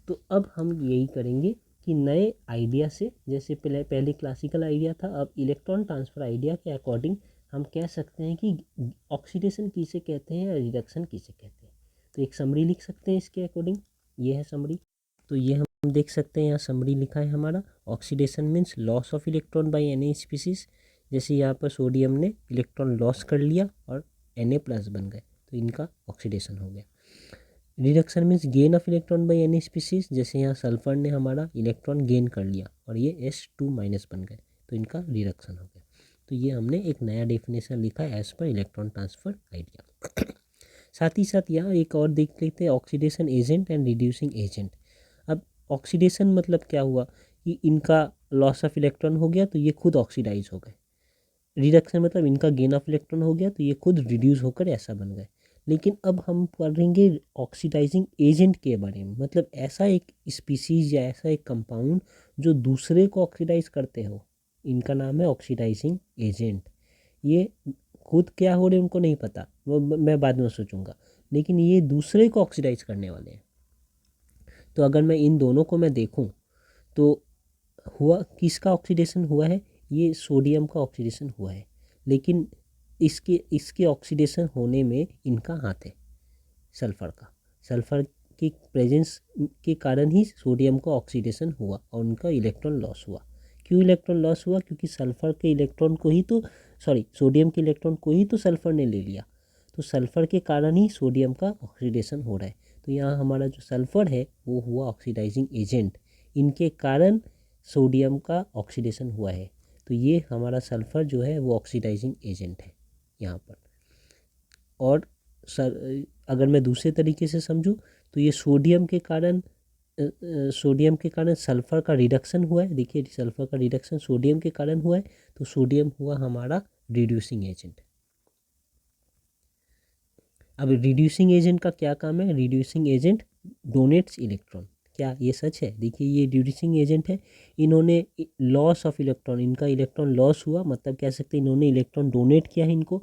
Speaker 1: तो अब हम यही करेंगे कि नए आइडिया से, जैसे पहले क्लासिकल आइडिया था, अब इलेक्ट्रॉन ट्रांसफ़र आइडिया के अकॉर्डिंग हम कह सकते हैं कि ऑक्सीडेशन किसे कहते हैं या रिडक्शन किसे कहते हैं। तो एक समरी लिख सकते हैं इसके अकॉर्डिंग, ये है समरी। तो ये हम देख सकते हैं, यहाँ समरी लिखा है हमारा, oxidation means loss of electron by any species. जैसे यहाँ पर सोडियम ने इलेक्ट्रॉन लॉस कर लिया और Na+ बन गए, तो इनका ऑक्सीडेशन हो गया। Reduction means gain of electron by any species, जैसे यहाँ सल्फर ने हमारा इलेक्ट्रॉन गेन कर लिया और ये S2 माइनस बन गए, तो इनका रिडक्शन हो गया। तो ये हमने एक नया डेफिनेशन लिखा है as per electron transfer idea. साथ ही साथ यहाँ एक और देख लेते हैं, oxidation agent and reducing agent. अब ऑक्सीडेशन मतलब क्या हुआ कि इनका लॉस ऑफ इलेक्ट्रॉन हो गया तो ये खुद ऑक्सीडाइज हो गए। रिडक्शन मतलब इनका गेन ऑफ इलेक्ट्रॉन हो गया तो ये खुद रिड्यूस होकर ऐसा बन गए। लेकिन अब हम पढ़ेंगे ऑक्सीडाइजिंग एजेंट के बारे में, मतलब ऐसा एक स्पीसीज या ऐसा एक कंपाउंड जो दूसरे को ऑक्सीडाइज करते हो, इनका नाम है ऑक्सीडाइजिंग एजेंट। ये खुद क्या हो रहे उनको नहीं पता, वो मैं बाद में सोचूंगा, लेकिन ये दूसरे को ऑक्सीडाइज करने वाले हैं। तो अगर मैं इन दोनों को मैं देखूं तो हुआ किसका ऑक्सीडेशन हुआ है, ये सोडियम का ऑक्सीडेशन हुआ है। लेकिन इसके ऑक्सीडेशन होने में इनका हाथ है, सल्फ़र का। सल्फ़र की प्रेजेंस के कारण ही सोडियम का ऑक्सीडेशन हुआ और उनका इलेक्ट्रॉन लॉस हुआ। क्यों इलेक्ट्रॉन लॉस हुआ, क्योंकि सल्फ़र के इलेक्ट्रॉन को ही तो सोडियम के इलेक्ट्रॉन को ही तो सल्फ़र ने ले लिया, तो सल्फ़र के कारण ही सोडियम का ऑक्सीडेशन हो रहा है। तो यहाँ हमारा जो सल्फ़र है वो हुआ ऑक्सीडाइजिंग एजेंट, इनके कारण सोडियम का ऑक्सीडेशन हुआ है। तो ये हमारा सल्फ़र जो है वो ऑक्सीडाइजिंग एजेंट है यहाँ पर। और अगर मैं दूसरे तरीके से समझूं तो ये सोडियम के कारण सल्फ़र का रिडक्शन हुआ है। देखिए सल्फ़र का रिडक्शन सोडियम के कारण हुआ है, तो सोडियम हुआ हमारा रिड्यूसिंग एजेंट। अब रिड्यूसिंग एजेंट का क्या काम है? Reducing agent donates electron. क्या ये सच है? देखिए ये रिड्यूसिंग एजेंट है, इन्होंने लॉस ऑफ इलेक्ट्रॉन, इनका इलेक्ट्रॉन लॉस हुआ, मतलब कह सकते हैं इन्होंने इलेक्ट्रॉन डोनेट किया है इनको,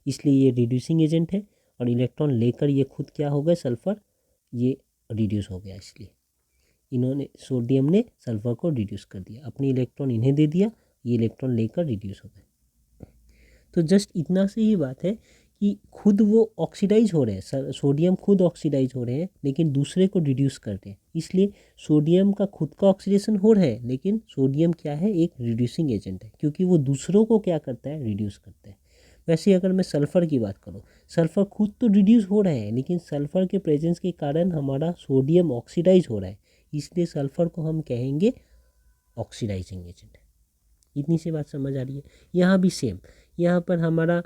Speaker 1: इसलिए ये रिड्यूसिंग एजेंट है। और इलेक्ट्रॉन लेकर ये खुद क्या हो गए? सल्फ़र, ये रिड्यूस हो गया, इसलिए इन्होंने सोडियम ने सल्फ़र को रिड्यूस कर दिया, अपनी इलेक्ट्रॉन इन्हें दे दिया, ये इलेक्ट्रॉन लेकर रिड्यूस हो गए। तो जस्ट इतना से ही बात है कि खुद वो ऑक्सीडाइज हो रहे हैं, सोडियम खुद ऑक्सीडाइज हो रहे हैं लेकिन दूसरे को रिड्यूस कर रहे हैं, इसलिए सोडियम का खुद का ऑक्सीडेशन हो रहा है, लेकिन सोडियम क्या है? एक रिड्यूसिंग एजेंट है, क्योंकि वो दूसरों को क्या करता है? रिड्यूस करता है। वैसे अगर मैं सल्फ़र की बात करूँ, सल्फ़र खुद तो रिड्यूस हो रहा है, लेकिन सल्फ़र के प्रेजेंस के कारण हमारा सोडियम ऑक्सीडाइज हो रहा है, इसलिए सल्फ़र को हम कहेंगे ऑक्सीडाइजिंग एजेंट। इतनी सी बात समझ आ रही है? यहाँ भी सेम, यहाँ पर हमारा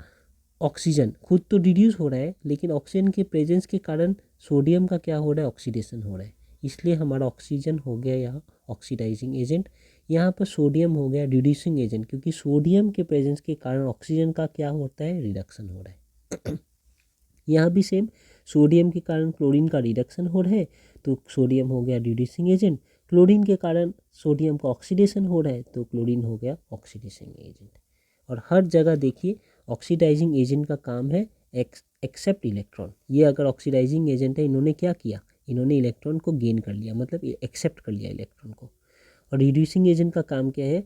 Speaker 1: ऑक्सीजन खुद तो रिड्यूस हो रहा है, लेकिन ऑक्सीजन के प्रेजेंस के कारण सोडियम का क्या हो रहा है? ऑक्सीडेशन हो रहा है, इसलिए हमारा ऑक्सीजन हो गया यहाँ ऑक्सीडाइजिंग एजेंट। यहाँ पर सोडियम हो गया रिड्यूसिंग एजेंट, क्योंकि सोडियम के प्रेजेंस के कारण ऑक्सीजन का क्या होता है? रिडक्शन हो रहा है। यहाँ भी सेम, सोडियम के कारण क्लोरीन का रिडक्शन हो रहा है, तो सोडियम हो गया रिड्यूसिंग एजेंट। क्लोरीन के कारण सोडियम का ऑक्सीडेशन हो रहा है, तो क्लोरीन हो गया ऑक्सीडेशन एजेंट। और हर जगह देखिए ऑक्सीडाइजिंग एजेंट का काम है एक्सेप्ट इलेक्ट्रॉन। ये अगर ऑक्सीडाइजिंग एजेंट है, इन्होंने क्या किया? इन्होंने इलेक्ट्रॉन को गेन कर लिया, मतलब एक्सेप्ट कर लिया इलेक्ट्रॉन को। और रिड्यूसिंग एजेंट का काम क्या है?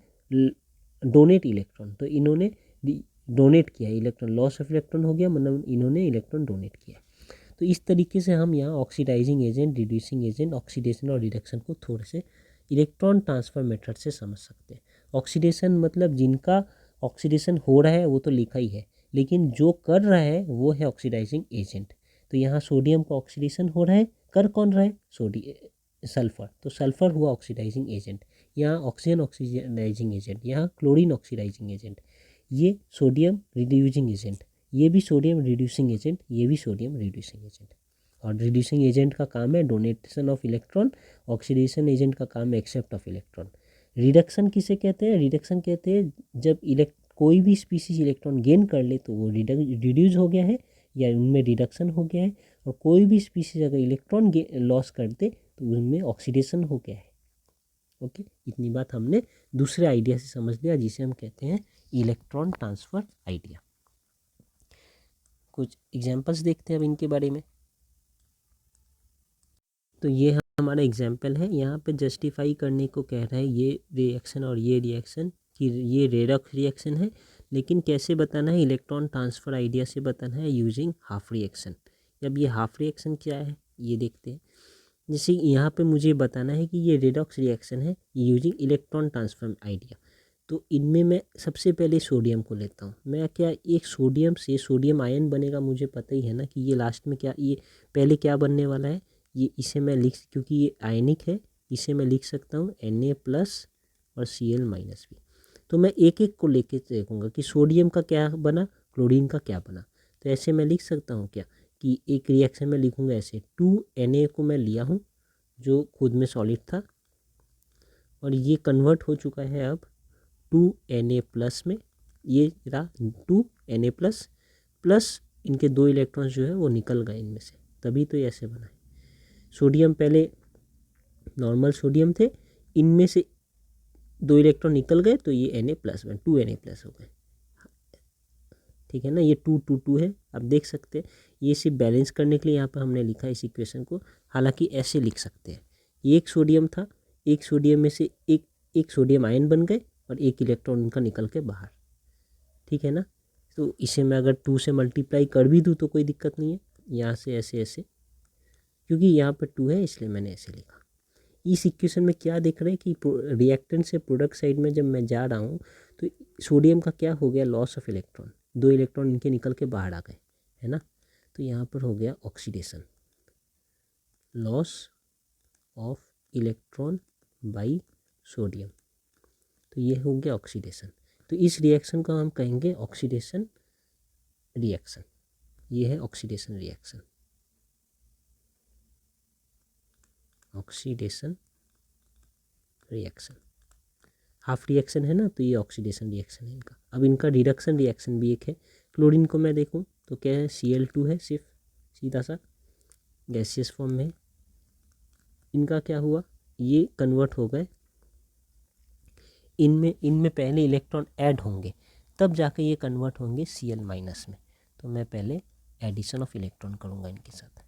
Speaker 1: डोनेट इलेक्ट्रॉन, तो इन्होंने डोनेट किया इलेक्ट्रॉन, लॉस ऑफ इलेक्ट्रॉन हो गया, मतलब इन्होंने इलेक्ट्रॉन डोनेट किया। तो इस तरीके से हम यहाँ oxidising agent, reducing agent, oxidation और रिडक्शन को थोड़े से इलेक्ट्रॉन ट्रांसफर मेथड से समझ सकते हैं। ऑक्सीडेशन मतलब जिनका ऑक्सीडेशन हो रहा है वो तो लिखा ही है, लेकिन जो कर रहा है वो है ऑक्सीडाइजिंग एजेंट। तो यहाँ सोडियम का ऑक्सीडेशन हो रहा है, कर कौन रहा है? सल्फ़र, तो सल्फ़र हुआ ऑक्सीडाइजिंग एजेंट। यहाँ ऑक्सीजन ऑक्सीडाइजिंग एजेंट, यहाँ क्लोरीन ऑक्सीडाइजिंग एजेंट, ये सोडियम रिड्यूसिंग एजेंट, ये भी सोडियम रिड्यूसिंग एजेंट, ये भी सोडियम रिड्यूसिंग एजेंट। और रिड्यूसिंग एजेंट का काम है donation of electron, oxidation agent का काम है एक्सेप्ट ऑफ इलेक्ट्रॉन। रिडक्शन किसे कहते हैं? रिडक्शन कहते हैं जब कोई भी स्पीसीज इलेक्ट्रॉन गेन कर ले तो वो रिड्यूस हो गया है या उनमें रिडक्शन हो गया है, और कोई भी स्पीसीज अगर इलेक्ट्रॉन लॉस कर दे तो उनमें ऑक्सीडेशन हो गया है। ओके, इतनी बात हमने दूसरे आइडिया से समझ लिया, जिसे हम कहते हैं इलेक्ट्रॉन ट्रांसफ़र आइडिया। कुछ एग्जांपल्स देखते हैं अब इनके बारे में। तो ये हमारा एग्जांपल है, यहाँ पे जस्टिफाई करने को कह रहा है ये रिएक्शन और ये रिएक्शन कि ये रेडॉक्स रिएक्शन है, लेकिन कैसे बताना है? इलेक्ट्रॉन ट्रांसफ़र आइडिया से बताना है यूजिंग हाफ रिएक्शन। अब ये हाफ रिएक्शन क्या है ये देखते हैं। जैसे यहाँ पे मुझे बताना है कि ये रेडॉक्स रिएक्शन है यूजिंग इलेक्ट्रॉन ट्रांसफर आइडिया, तो इनमें मैं सबसे पहले सोडियम को लेता हूँ। मैं क्या, एक सोडियम से सोडियम आयन बनेगा, मुझे पता ही है ना कि ये लास्ट में क्या, ये पहले क्या बनने वाला है, ये इसे मैं क्योंकि ये आयनिक है, इसे मैं लिख सकता हूँ Na+ और Cl- भी। तो मैं एक एक को लेके देखूँगा कि सोडियम का क्या बना, क्लोरीन का क्या बना। तो ऐसे मैं लिख सकता हूँ क्या कि एक रिएक्शन में लिखूँगा ऐसे, 2Na को मैं लिया हूँ जो खुद में सॉलिड था, और ये कन्वर्ट हो चुका है अब 2Na+ में, ये रहा 2Na+, प्लस इनके 2 इलेक्ट्रॉन्स जो है वो निकल गए इनमें से, तभी तो ये ऐसे बना है। सोडियम पहले नॉर्मल सोडियम थे, इनमें से 2 इलेक्ट्रॉन निकल गए तो ये Na+ बन 2Na+ हो गए। ठीक है ना, ये 2 है। आप देख सकते हैं ये सिर्फ बैलेंस करने के लिए यहाँ पर हमने लिखा इस इक्वेशन को, हालांकि ऐसे लिख सकते हैं। एक सोडियम था, एक सोडियम में से एक सोडियम आयन बन गए और एक इलेक्ट्रॉन उनका निकल के बाहर। ठीक है ना, तो इसे मैं अगर 2 से मल्टीप्लाई कर भी दूँ तो कोई दिक्कत नहीं है, यहाँ से ऐसे ऐसे, क्योंकि यहाँ पर 2 है इसलिए मैंने ऐसे लिखा। इस इक्वेशन में क्या देख रहे हैं कि रिएक्टेंट से प्रोडक्ट साइड में जब मैं जा रहा हूँ तो सोडियम का क्या हो गया, लॉस ऑफ इलेक्ट्रॉन, 2 इलेक्ट्रॉन इनके निकल के बाहर आ गए, है ना। तो यहाँ पर हो गया oxidation, loss of electron by sodium, तो ये हो गया ऑक्सीडेशन। तो इस रिएक्शन को हम कहेंगे ऑक्सीडेशन रिएक्शन। ये है oxidation reaction, oxidation reaction, half reaction है ना, तो ये ऑक्सीडेशन रिएक्शन है इनका। अब इनका रिडक्शन रिएक्शन भी एक है। क्लोरीन को मैं देखूँ तो क्या है, Cl2 है सिर्फ, सीधा सा गैसियस फॉर्म में। इनका क्या हुआ, ये कन्वर्ट हो गए, इनमें पहले इलेक्ट्रॉन ऐड होंगे तब जाके ये कन्वर्ट होंगे Cl- में। तो मैं पहले एडिशन ऑफ इलेक्ट्रॉन करूँगा इनके साथ,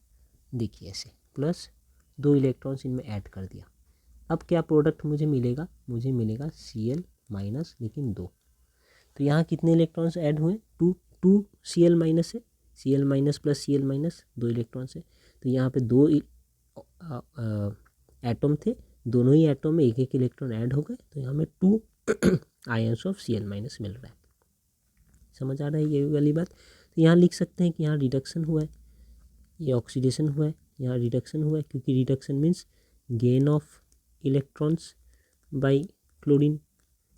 Speaker 1: देखिए ऐसे, प्लस 2 इलेक्ट्रॉन्स इनमें ऐड कर दिया। अब क्या प्रोडक्ट मुझे मिलेगा, मुझे मिलेगा Cl- लेकिन 2। तो यहाँ कितने इलेक्ट्रॉन्स ऐड हुए, 2 Cl- है, Cl- प्लस Cl- 2 इलेक्ट्रॉन्स है। तो यहाँ पे 2 एटम थे, दोनों ही एटम में एक एक इलेक्ट्रॉन ऐड हो गए, तो यहाँ में 2 आयंस ऑफ Cl- मिल रहा है। समझ आ रहा है ये वाली बात। तो यहाँ लिख सकते हैं कि यहाँ रिडक्शन हुआ है, ये ऑक्सीडेशन हुआ है, यहाँ रिडक्शन हुआ है, क्योंकि reduction means gain of electrons bye chlorine,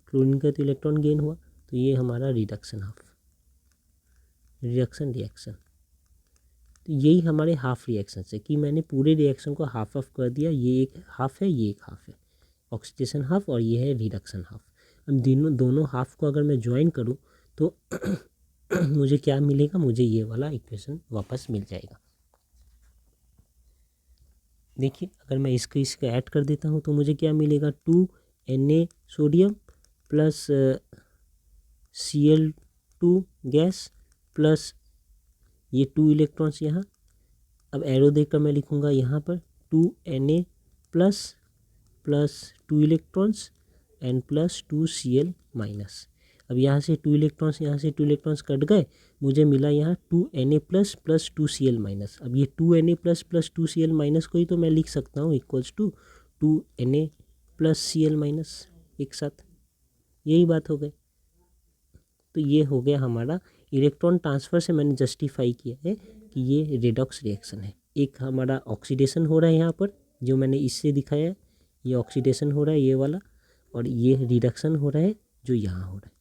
Speaker 1: chlorine का तो इलेक्ट्रॉन गेन हुआ, तो ये हमारा रिडक्शन हाफ, रिडक्शन रिएक्शन। तो यही हमारे हाफ रिएक्शन है कि मैंने पूरे रिएक्शन को हाफ ऑफ कर दिया, ये एक हाफ है, ये एक हाफ है, ऑक्सीडेशन हाफ और ये है रिडक्शन हाफ। अब दोनों हाफ को अगर मैं ज्वाइन करूँ तो मुझे क्या मिलेगा, मुझे ये वाला इक्वेशन वापस मिल जाएगा। देखिए अगर मैं इसको ऐड कर देता हूँ तो मुझे क्या मिलेगा, 2Na sodium plus Cl2 gas plus ये 2 इलेक्ट्रॉन्स यहाँ। अब एरो देकर मैं लिखूँगा यहाँ पर 2Na plus 2 electrons and plus 2 Cl-। अब यहाँ से 2 इलेक्ट्रॉन्स, यहाँ से 2 इलेक्ट्रॉन्स कट गए, मुझे मिला यहाँ 2Na प्लस 2 Cl-। अब ये 2Na प्लस 2 Cl- को ही तो मैं लिख सकता हूँ equals to 2Na plus Cl- एक साथ, यही बात हो गई। तो ये हो गया हमारा इलेक्ट्रॉन ट्रांसफ़र से मैंने जस्टिफाई किया है कि ये रेडॉक्स रिएक्शन है। एक हमारा ऑक्सीडेशन हो रहा है यहाँ पर, जो मैंने इससे दिखाया है, ये ऑक्सीडेशन हो रहा है ये वाला, और ये रिडक्शन हो रहा है जो यहाँ हो रहा है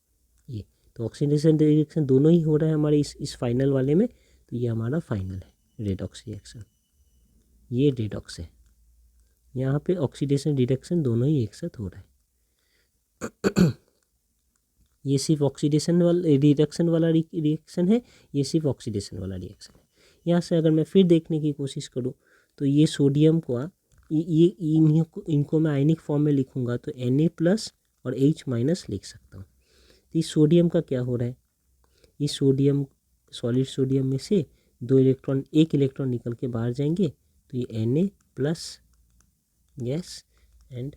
Speaker 1: ये। तो ऑक्सीडेशन रिएक्शन दोनों ही हो रहा है हमारे इस फाइनल वाले में। तो ये हमारा फाइनल है रेडॉक्स रिएक्शन, ये रेडॉक्स है। यहाँ पे ऑक्सीडेशन रिडक्शन दोनों ही एक साथ हो रहा है। ये सिर्फ ऑक्सीडेशन वाला रिडक्शन वाला रिएक्शन है, ये सिर्फ ऑक्सीडेशन वाला रिएक्शन है। यहाँ से अगर मैं फिर देखने की कोशिश करूँ तो ये सोडियम को ये इनको मैं आयनिक फॉर्म में लिखूँगा तो Na प्लस और H- लिख सकता हूँ। तो इस सोडियम का क्या हो रहा है, इस सोडियम सॉलिड सोडियम में से 2 इलेक्ट्रॉन, एक इलेक्ट्रॉन निकल के बाहर जाएंगे, तो ये Na प्लस गैस, एंड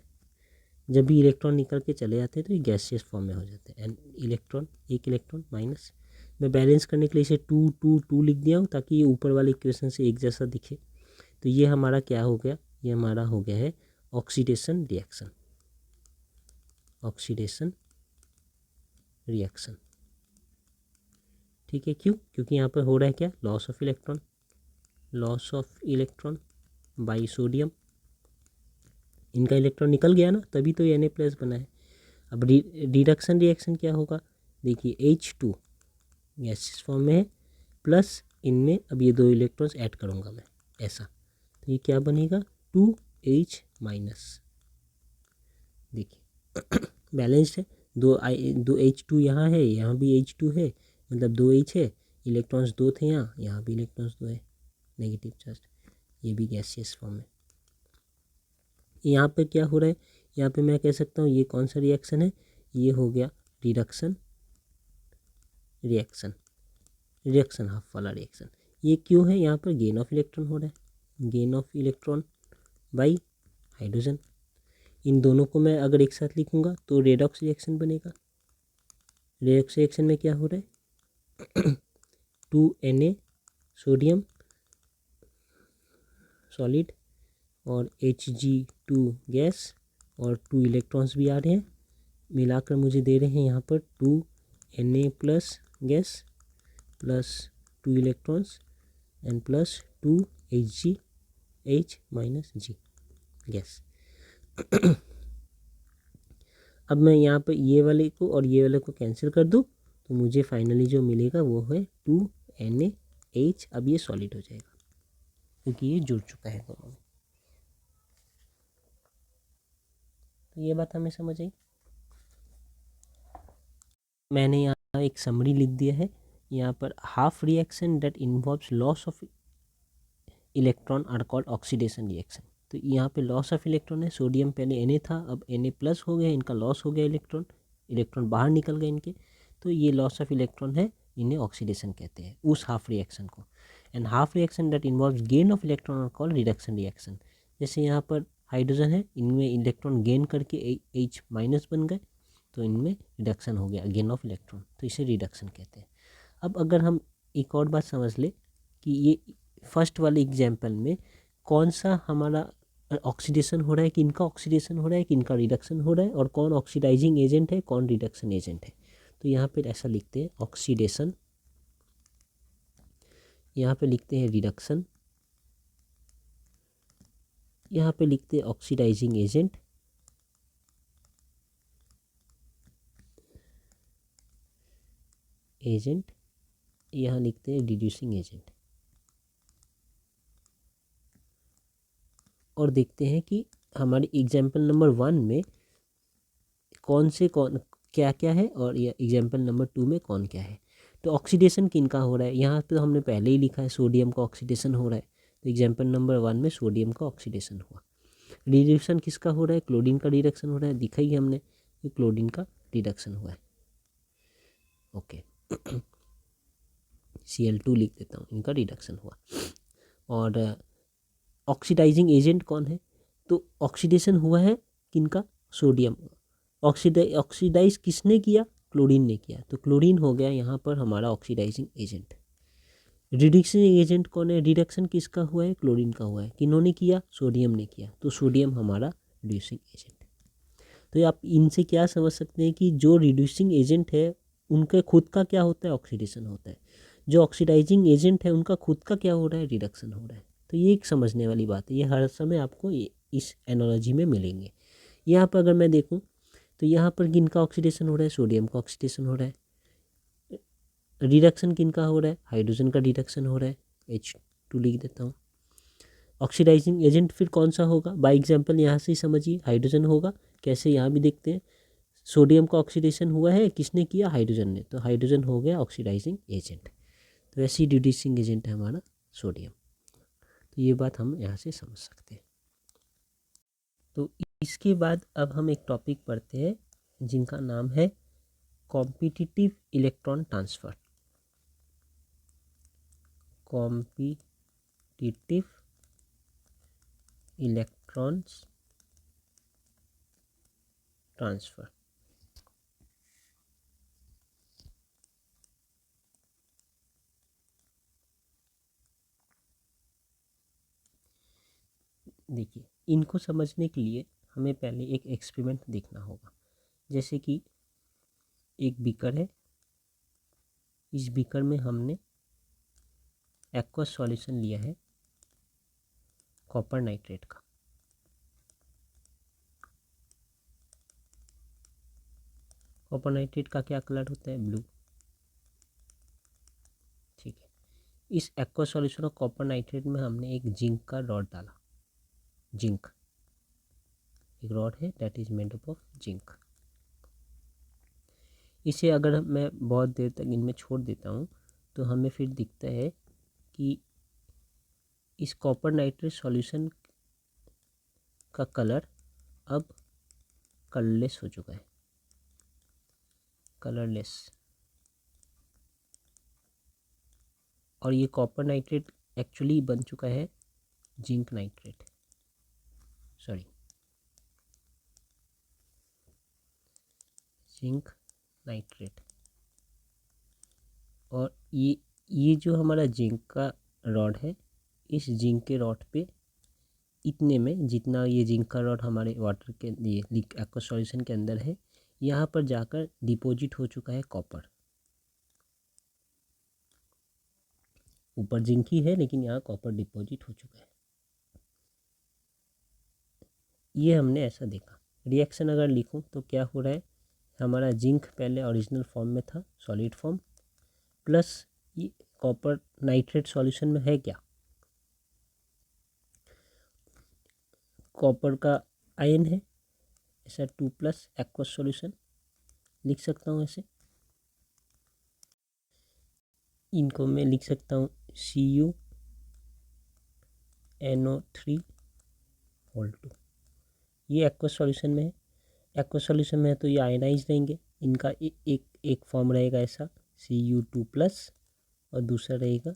Speaker 1: जब भी इलेक्ट्रॉन निकल के चले जाते हैं तो ये गैसियस फॉर्म में हो जाते हैं, एंड इलेक्ट्रॉन, एक इलेक्ट्रॉन माइनस। मैं बैलेंस करने के लिए इसे 2 2 2 लिख दिया हूँ ताकि ये ऊपर वाले इक्वेशन से एक जैसा दिखे। तो ये हमारा क्या हो गया, ये हमारा हो गया है ऑक्सीडेशन रिएक्शन, ऑक्सीडेशन रिएक्शन। ठीक है, क्यों, क्योंकि यहाँ पर हो रहा है क्या, loss of electron, loss of electron by sodium. इनका इलेक्ट्रॉन निकल गया ना, तभी तो ये Na+ बना है। अब रिडक्शन रिएक्शन क्या होगा, देखिए H2 गैसियस फॉर्म में है, प्लस इनमें अब ये 2 इलेक्ट्रॉन्स ऐड करूँगा मैं ऐसा, तो ये क्या बनेगा 2H-। देखिए बैलेंस्ड है, 2 H2 यहाँ है, यहाँ भी H2 है, मतलब 2 H है, इलेक्ट्रॉन्स 2 थे यहाँ भी इलेक्ट्रॉन्स 2 है, नेगेटिव चार्ज, ये भी गैसियस फॉर्म है। यहाँ पे क्या हो रहा है, यहाँ पे मैं कह सकता हूँ ये कौन सा रिएक्शन है, ये हो गया रिडक्शन रिएक्शन, रिडक्शन हाफ वाला रिएक्शन। ये क्यों है, यहाँ पर गेन ऑफ इलेक्ट्रॉन हो रहा है, gain of electron by hydrogen. इन दोनों को मैं अगर एक साथ लिखूँगा तो रेडॉक्स रिएक्शन बनेगा। रेडॉक्स रिएक्शन में क्या हो रहा है 2Na सोडियम सॉलिड और Hg2 गैस और 2 इलेक्ट्रॉन्स भी आ रहे हैं, मिलाकर मुझे दे रहे हैं यहाँ पर 2Na plus gas plus 2 electrons and plus 2 H- gas. अब मैं यहाँ पर ये वाले को और ये वाले को कैंसिल कर दूँ तो मुझे फाइनली जो मिलेगा वो है 2Na H, अब ये सॉलिड हो जाएगा क्योंकि ये जुड़ चुका है दोनों में। तो ये बात हमें समझ आई। मैंने यहाँ एक समरी लिख दिया है, यहाँ पर half reaction that involves loss of electron are called oxidation reaction. तो यहाँ पे लॉस ऑफ इलेक्ट्रॉन है, सोडियम पहले Na था, अब Na प्लस हो गया, इनका लॉस हो गया, इलेक्ट्रॉन इलेक्ट्रॉन बाहर निकल गए इनके, तो ये लॉस ऑफ इलेक्ट्रॉन है, इन्हें ऑक्सीडेशन कहते हैं उस हाफ रिएक्शन को। And half reaction that involves gain of electron are called reduction reaction. जैसे यहाँ पर हाइड्रोजन है, इनमें इलेक्ट्रॉन गेन करके H माइनस बन गए, तो इनमें रिडक्शन हो गया, गेन ऑफ इलेक्ट्रॉन, तो इसे रिडक्शन कहते हैं। अब अगर हम एक और बात समझ ले कि ये फर्स्ट वाले एग्जाम्पल में कौन सा हमारा ऑक्सीडेशन हो रहा है, किनका ऑक्सीडेशन हो रहा है, किनका रिडक्शन हो रहा है, और कौन ऑक्सीडाइजिंग एजेंट है, कौन रिडक्शन एजेंट है। तो यहाँ पे ऐसा लिखते हैं ऑक्सीडेशन, यहाँ पे लिखते हैं रिडक्शन, यहाँ पे लिखते हैं ऑक्सीडाइजिंग एजेंट, यहाँ लिखते हैं रिड्यूसिंग एजेंट। और देखते हैं कि हमारे एग्जाम्पल नंबर 1 में कौन क्या क्या है, और ये एग्जाम्पल नंबर 2 में कौन क्या है। तो ऑक्सीडेशन किनका हो रहा है, यहाँ पे तो हमने पहले ही लिखा है सोडियम का ऑक्सीडेशन हो रहा है, तो एग्जाम्पल नंबर 1 में सोडियम का ऑक्सीडेशन हुआ। रिडक्शन किसका हो रहा है, क्लोरीन का रिडक्शन हो रहा है, दिखा ही हमने कि क्लोरीन का रिडक्शन हुआ है। ओके Cl2 लिख देता हूँ, इनका रिडक्शन हुआ। और ऑक्सीडाइजिंग एजेंट कौन है, तो ऑक्सीडेशन हुआ है किनका, सोडियम। ऑक्सीडाइज किसने किया, क्लोरीन ने किया, तो क्लोरीन हो गया यहाँ पर हमारा ऑक्सीडाइजिंग एजेंट। रिडक्शन एजेंट कौन है, रिडक्शन किसका हुआ है, क्लोरीन का हुआ है, किन्होंने किया, सोडियम ने किया, तो सोडियम हमारा रिड्यूसिंग एजेंट। तो आप इनसे क्या समझ सकते हैं कि जो रिड्यूसिंग एजेंट है उनके खुद का क्या होता है, ऑक्सीडेशन होता है। जो ऑक्सीडाइजिंग एजेंट है उनका खुद का क्या हो रहा है, रिडक्शन हो रहा है। तो ये एक समझने वाली बात है, ये हर समय आपको इस एनालॉजी में मिलेंगे। यहाँ पर अगर मैं देखूँ तो यहाँ पर किनका ऑक्सीडेशन हो रहा है, सोडियम का ऑक्सीडेशन हो रहा है। रिडक्शन किनका हो रहा है, हाइड्रोजन का रिडक्शन हो रहा है, H2 लिख देता हूँ। ऑक्सीडाइजिंग एजेंट फिर कौन सा होगा, बाय एग्जांपल यहाँ से ही समझिए, हाइड्रोजन होगा। कैसे, यहाँ भी देखते हैं, सोडियम का ऑक्सीडेशन हुआ है, किसने किया, हाइड्रोजन ने, तो हाइड्रोजन हो गया ऑक्सीडाइजिंग एजेंट। तो ऐसे ही रिड्यूसिंग एजेंट है हमारा सोडियम। तो ये बात हम यहाँ से समझ सकते हैं। तो इसके बाद अब हम एक टॉपिक पढ़ते हैं जिनका नाम है competitive electron transfer. Competitive electrons transfer. देखिए, इनको समझने के लिए हमें पहले एक एक्सपेरिमेंट देखना होगा। जैसे कि एक बीकर है, इस बीकर में हमने एक्वस सॉल्यूशन लिया है कॉपर नाइट्रेट का। कॉपर नाइट्रेट का क्या कलर होता है, ब्लू। ठीक है, इस aqueous solution of copper nitrate में हमने एक जिंक का रॉड डाला। जिंक एक रॉड है that is made up of zinc. इसे अगर मैं बहुत देर तक इनमें छोड़ देता हूँ तो हमें फिर दिखता है कि इस कॉपर नाइट्रेट सॉल्यूशन का कलर अब कलरलेस हो चुका है, कलरलेस। और ये कॉपर नाइट्रेट एक्चुअली बन चुका है zinc nitrate, sorry zinc nitrate. और ये जो हमारा जिंक का रॉड है, इस जिंक के रॉड पे इतने में जितना ये जिंक का रॉड हमारे वाटर के ये एक्वस सॉल्यूशन के अंदर है, यहाँ पर जाकर डिपॉजिट हो चुका है कॉपर। ऊपर जिंक ही है लेकिन यहाँ कॉपर डिपॉजिट हो चुका है। ये हमने ऐसा देखा। रिएक्शन अगर लिखूं तो क्या हो रहा है, हमारा जिंक पहले ओरिजिनल फॉर्म में था, सॉलिड फॉर्म, प्लस ये कॉपर नाइट्रेट सॉल्यूशन में है क्या, कॉपर का आयन है ऐसा 2+ एक्वस सॉल्यूशन लिख सकता हूँ ऐसे, इनको मैं लिख सकता हूँ CuNO3 ये एक्वस सॉल्यूशन में है। एक्वस सॉल्यूशन में है तो ये आयनाइज रहेंगे, इनका एक फॉर्म रहेगा ऐसा Cu2+ और दूसरा रहेगा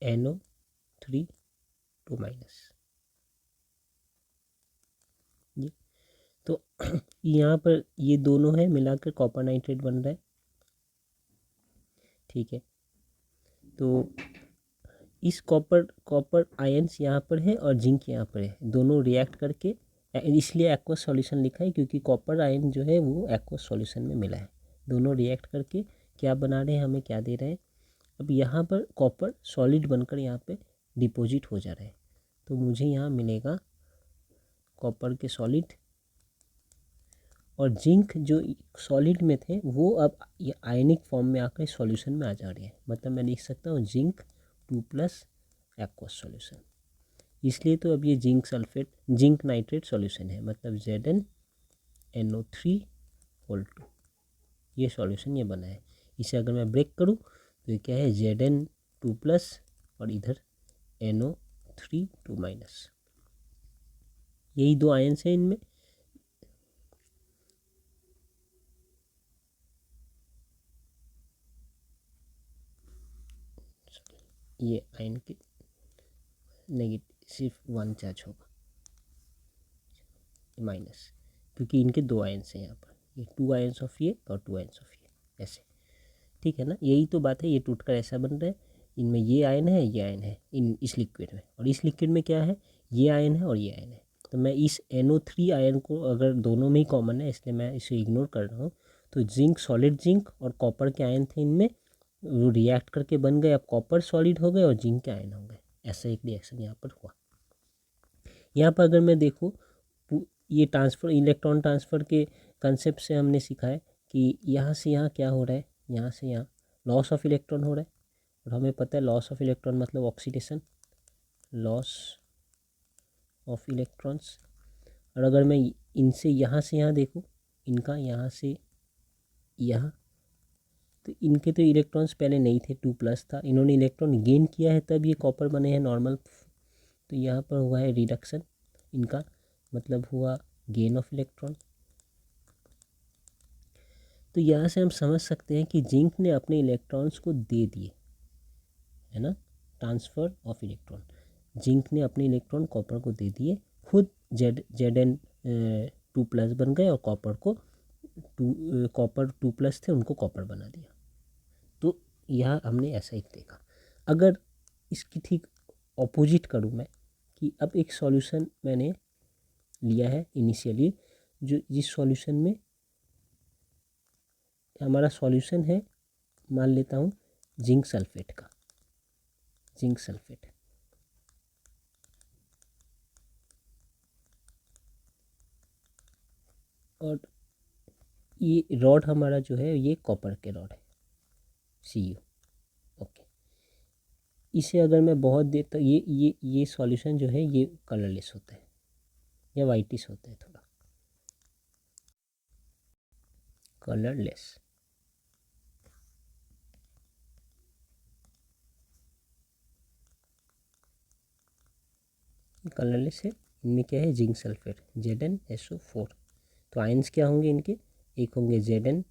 Speaker 1: NO3 2-। ये तो यहाँ पर ये दोनों है मिलाकर कॉपर नाइट्रेट बन रहा है, ठीक है। तो इस कॉपर आयंस यहाँ पर है और जिंक यहाँ पर है, दोनों रिएक्ट करके, इसलिए एक्वस सॉल्यूशन लिखा है क्योंकि कॉपर आयन जो है वो एक्वस सॉल्यूशन में मिला है। दोनों रिएक्ट करके क्या बना रहे हैं, हमें क्या दे रहे हैं, अब यहाँ पर कॉपर सॉलिड बनकर यहाँ पे डिपॉजिट हो जा रहा है, तो मुझे यहाँ मिलेगा कॉपर के सॉलिड, और जिंक जो सॉलिड में थे वो अब ये आयनिक फॉर्म में आकर सॉल्यूशन में आ जा रहे हैं, मतलब मैं लिख सकता हूँ जिंक 2+ एक्वस सॉल्यूशन। इसलिए तो अब ये जिंक नाइट्रेट सॉल्यूशन है, मतलब ZnNO3 ये सॉल्यूशन ये बना है। इसे अगर मैं ब्रेक करूँ तो ये क्या है Zn2+ और इधर NO3 2-। यही दो आयन्स हैं इनमें, ये आयन के नेगेटिव सिर्फ 1 चार्ज होगा माइनस, क्योंकि इनके दो आयन्स हैं यहाँ पर, ये 2 आयन्स ऑफ ये और 2 आयन्स ऑफ ये ऐसे, ठीक है ना। यही तो बात है, ये टूटकर ऐसा बन रहा है, इनमें ये आयन है ये आयन है इस लिक्विड में, और इस लिक्विड में क्या है ये आयन है और ये आयन है। तो मैं इस NO3 आयन को, अगर दोनों में ही कॉमन है इसलिए मैं इसे इग्नोर कर रहा हूँ, तो जिंक सॉलिड जिंक और कॉपर के आयन थे इनमें, वो रिएक्ट करके बन गए, अब कॉपर सॉलिड हो गए और जिंक के आयन हो गए, ऐसा एक रिएक्शन यहाँ पर हुआ। यहाँ पर अगर मैं देखूँ ये ट्रांसफ़र, इलेक्ट्रॉन ट्रांसफ़र के कंसेप्ट से हमने सीखा है कि यहाँ से यहाँ क्या हो रहा है, यहाँ से यहाँ लॉस ऑफ इलेक्ट्रॉन हो रहा है, और हमें पता है लॉस ऑफ इलेक्ट्रॉन मतलब ऑक्सीडेशन, लॉस ऑफ इलेक्ट्रॉन्स। और अगर मैं इनसे यहाँ से यहाँ देखूँ, इनका यहाँ से यहाँ, तो इनके तो इलेक्ट्रॉन्स पहले नहीं थे, 2+ था, इन्होंने इलेक्ट्रॉन गेन किया है तब ये कॉपर बने हैं नॉर्मल, तो यहाँ पर हुआ है रिडक्शन इनका, मतलब हुआ गेन ऑफ इलेक्ट्रॉन। तो यहाँ से हम समझ सकते हैं कि जिंक ने अपने इलेक्ट्रॉन्स को दे दिए, है ना, ट्रांसफ़र ऑफ इलेक्ट्रॉन, जिंक ने अपने इलेक्ट्रॉन कॉपर को दे दिए, खुद Zn2+ बन गए और कॉपर 2+ थे उनको कॉपर बना दिया। तो यहाँ हमने ऐसा ही देखा। अगर इसकी ठीक ऑपोजिट करूँ मैं, कि अब एक सॉल्यूशन मैंने लिया है इनिशियली, जो जिस सॉल्यूशन में हमारा सॉल्यूशन है, मान लेता हूँ जिंक सल्फेट का, जिंक सल्फेट, और ये रॉड हमारा जो है ये कॉपर के रॉड है Cu, ओके। इसे अगर मैं बहुत देर तक ये सॉल्यूशन जो है ये कलरलेस होता है या वाइटिश होता है, थोड़ा कलरलेस, कलरलेस है। इनमें क्या है जिंक सल्फेट ZnSO4, तो आयंस क्या होंगे इनके, एक होंगे Zn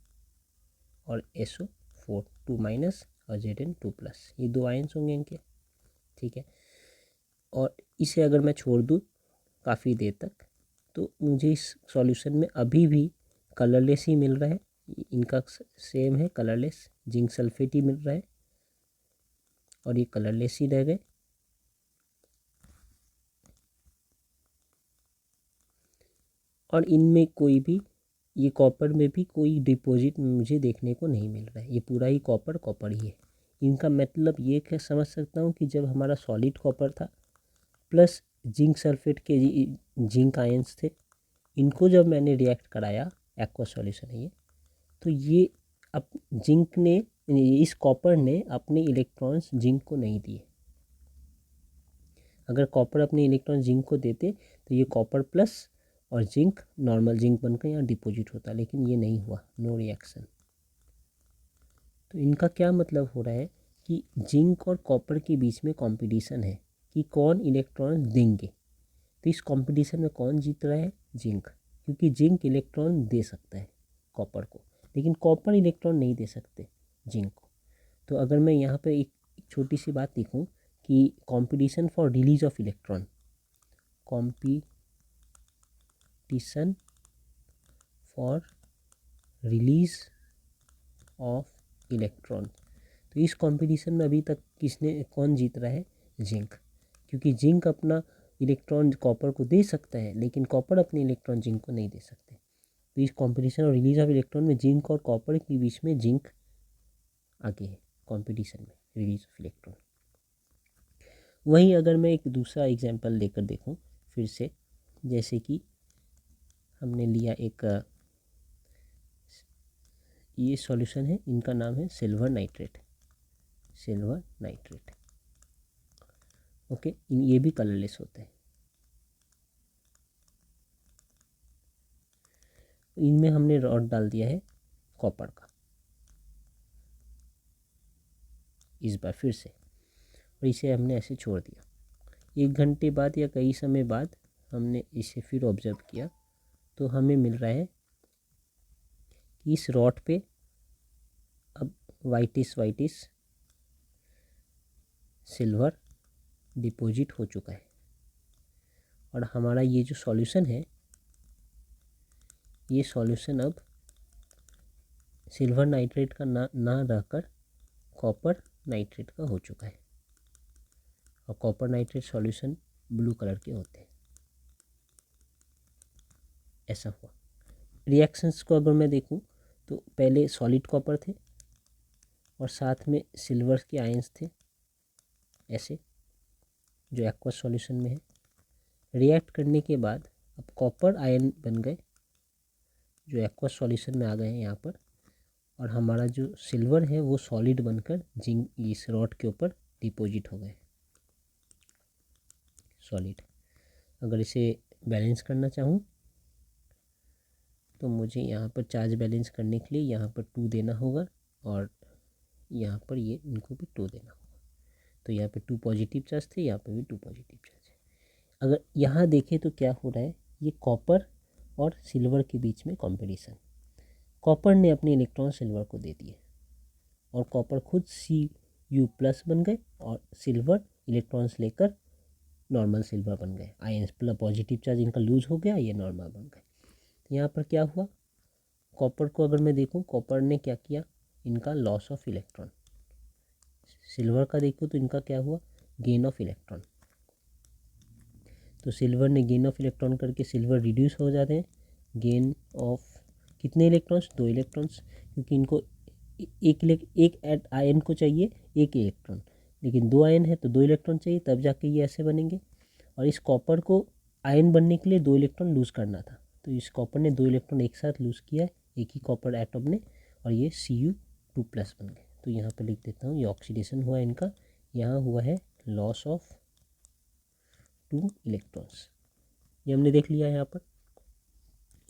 Speaker 1: और SO4 2- और Zn2+, ये दो आयंस होंगे इनके, ठीक है। और इसे अगर मैं छोड़ दूँ काफ़ी देर तक, तो मुझे इस सॉल्यूशन में अभी भी कलरलेस ही मिल रहा है, इनका सेम है कलरलेस, जिंक सल्फेट ही मिल रहा है और ये कलरलेस ही रह गए। और इनमें कोई भी, ये कॉपर में भी कोई डिपॉजिट मुझे देखने को नहीं मिल रहा है, ये पूरा ही कॉपर ही है। इनका मतलब ये क्या समझ सकता हूँ कि जब हमारा सॉलिड कॉपर था प्लस जिंक सल्फेट के जिंक आयंस थे, इनको जब मैंने रिएक्ट कराया, एक्वा सॉल्यूशन है ये, तो ये अब जिंक ने इस कॉपर ने अपने इलेक्ट्रॉन्स जिंक को नहीं दिए। अगर कॉपर अपने इलेक्ट्रॉन जिंक को देते तो ये कॉपर प्लस और जिंक नॉर्मल जिंक बनकर यहाँ डिपॉजिट होता, लेकिन ये नहीं हुआ, नो रिएक्शन। तो इनका क्या मतलब हो रहा है कि जिंक और कॉपर के बीच में कंपटीशन है कि कौन इलेक्ट्रॉन देंगे। तो इस कंपटीशन में कौन जीत रहा है? जिंक, क्योंकि जिंक इलेक्ट्रॉन दे सकता है कॉपर को, लेकिन कॉपर इलेक्ट्रॉन नहीं दे सकते जिंक को। तो अगर मैं यहाँ पे एक छोटी सी बात लिखूँ कि competition for release of electron, competition for release of electron, तो इस कंपटीशन में अभी तक कौन जीत रहा है? जिंक, क्योंकि जिंक अपना इलेक्ट्रॉन कॉपर को दे सकता है, लेकिन कॉपर अपने इलेक्ट्रॉन जिंक को नहीं दे सकते। तो इस कंपटीशन और रिलीज ऑफ इलेक्ट्रॉन में जिंक और कॉपर के बीच में जिंक आगे है कंपटीशन में, रिलीज ऑफ इलेक्ट्रॉन। वहीं अगर मैं एक दूसरा एग्जांपल लेकर देखूं फिर से, जैसे कि हमने लिया एक ये सॉल्यूशन है, इनका नाम है silver nitrate, silver nitrate. Okay, ये भी कलरलेस होते हैं। इनमें हमने रॉड डाल दिया है कॉपर का इस बार फिर से, और इसे हमने ऐसे छोड़ दिया। 1 घंटे बाद या कई समय बाद हमने इसे फिर ऑब्जर्व किया, तो हमें मिल रहा है कि इस रॉड पे अब वाइटिस सिल्वर डिपॉजिट हो चुका है, और हमारा ये जो सॉल्यूशन है, ये सॉल्यूशन अब सिल्वर नाइट्रेट का ना रहकर कॉपर नाइट्रेट का हो चुका है, और copper nitrate solution blue colour के होते हैं। ऐसा हुआ। रिएक्शंस को अगर मैं देखूं तो पहले सॉलिड कॉपर थे और साथ में सिल्वर के आयंस थे ऐसे, जो एक्वस सॉल्यूशन में है। रिएक्ट करने के बाद अब कॉपर आयन बन गए जो एक्वस सॉल्यूशन में आ गए हैं यहाँ पर, और हमारा जो सिल्वर है वो सॉलिड बनकर जिंक इस रॉड के ऊपर डिपॉजिट हो गए सॉलिड। अगर इसे बैलेंस करना चाहूँ तो मुझे यहाँ पर चार्ज बैलेंस करने के लिए यहाँ पर 2 देना होगा, और यहाँ पर ये इनको भी 2 देना होगा। तो यहाँ पे 2 पॉजिटिव चार्ज थे, यहाँ पे भी 2 पॉजिटिव चार्ज है। अगर यहाँ देखें तो क्या हो रहा है, ये कॉपर और सिल्वर के बीच में कंपटीशन। कॉपर ने अपने इलेक्ट्रॉन सिल्वर को दे दिए और कॉपर खुद Cu+ बन गए, और सिल्वर इलेक्ट्रॉन्स लेकर नॉर्मल सिल्वर बन गए। आयंस प्लस पॉजिटिव चार्ज इनका लूज हो गया, ये नॉर्मल बन गए। तो यहाँ पर क्या हुआ, कॉपर को अगर मैं देखूँ, कॉपर ने क्या किया, इनका लॉस ऑफ इलेक्ट्रॉन। सिल्वर का देखो तो इनका क्या हुआ, गेन ऑफ इलेक्ट्रॉन। तो सिल्वर ने गेन ऑफ इलेक्ट्रॉन करके सिल्वर रिड्यूस हो जाते हैं। गेन ऑफ कितने इलेक्ट्रॉन्स? 2 इलेक्ट्रॉन्स, क्योंकि इनको एक आयन को चाहिए 1 इलेक्ट्रॉन, लेकिन 2 आयन है तो 2 इलेक्ट्रॉन चाहिए, तब जाके ये ऐसे बनेंगे। और इस कॉपर को आयन बनने के लिए 2 इलेक्ट्रॉन लूज़ करना था, तो इस कॉपर ने 2 इलेक्ट्रॉन एक साथ लूज़ किया है एक ही कॉपर एटम ने, और ये Cu2+ बन गए। तो यहाँ पर लिख देता हूँ, ये ऑक्सीडेशन हुआ इनका, यहाँ हुआ है लॉस ऑफ 2 इलेक्ट्रॉन्स। ये हमने देख लिया यहाँ पर।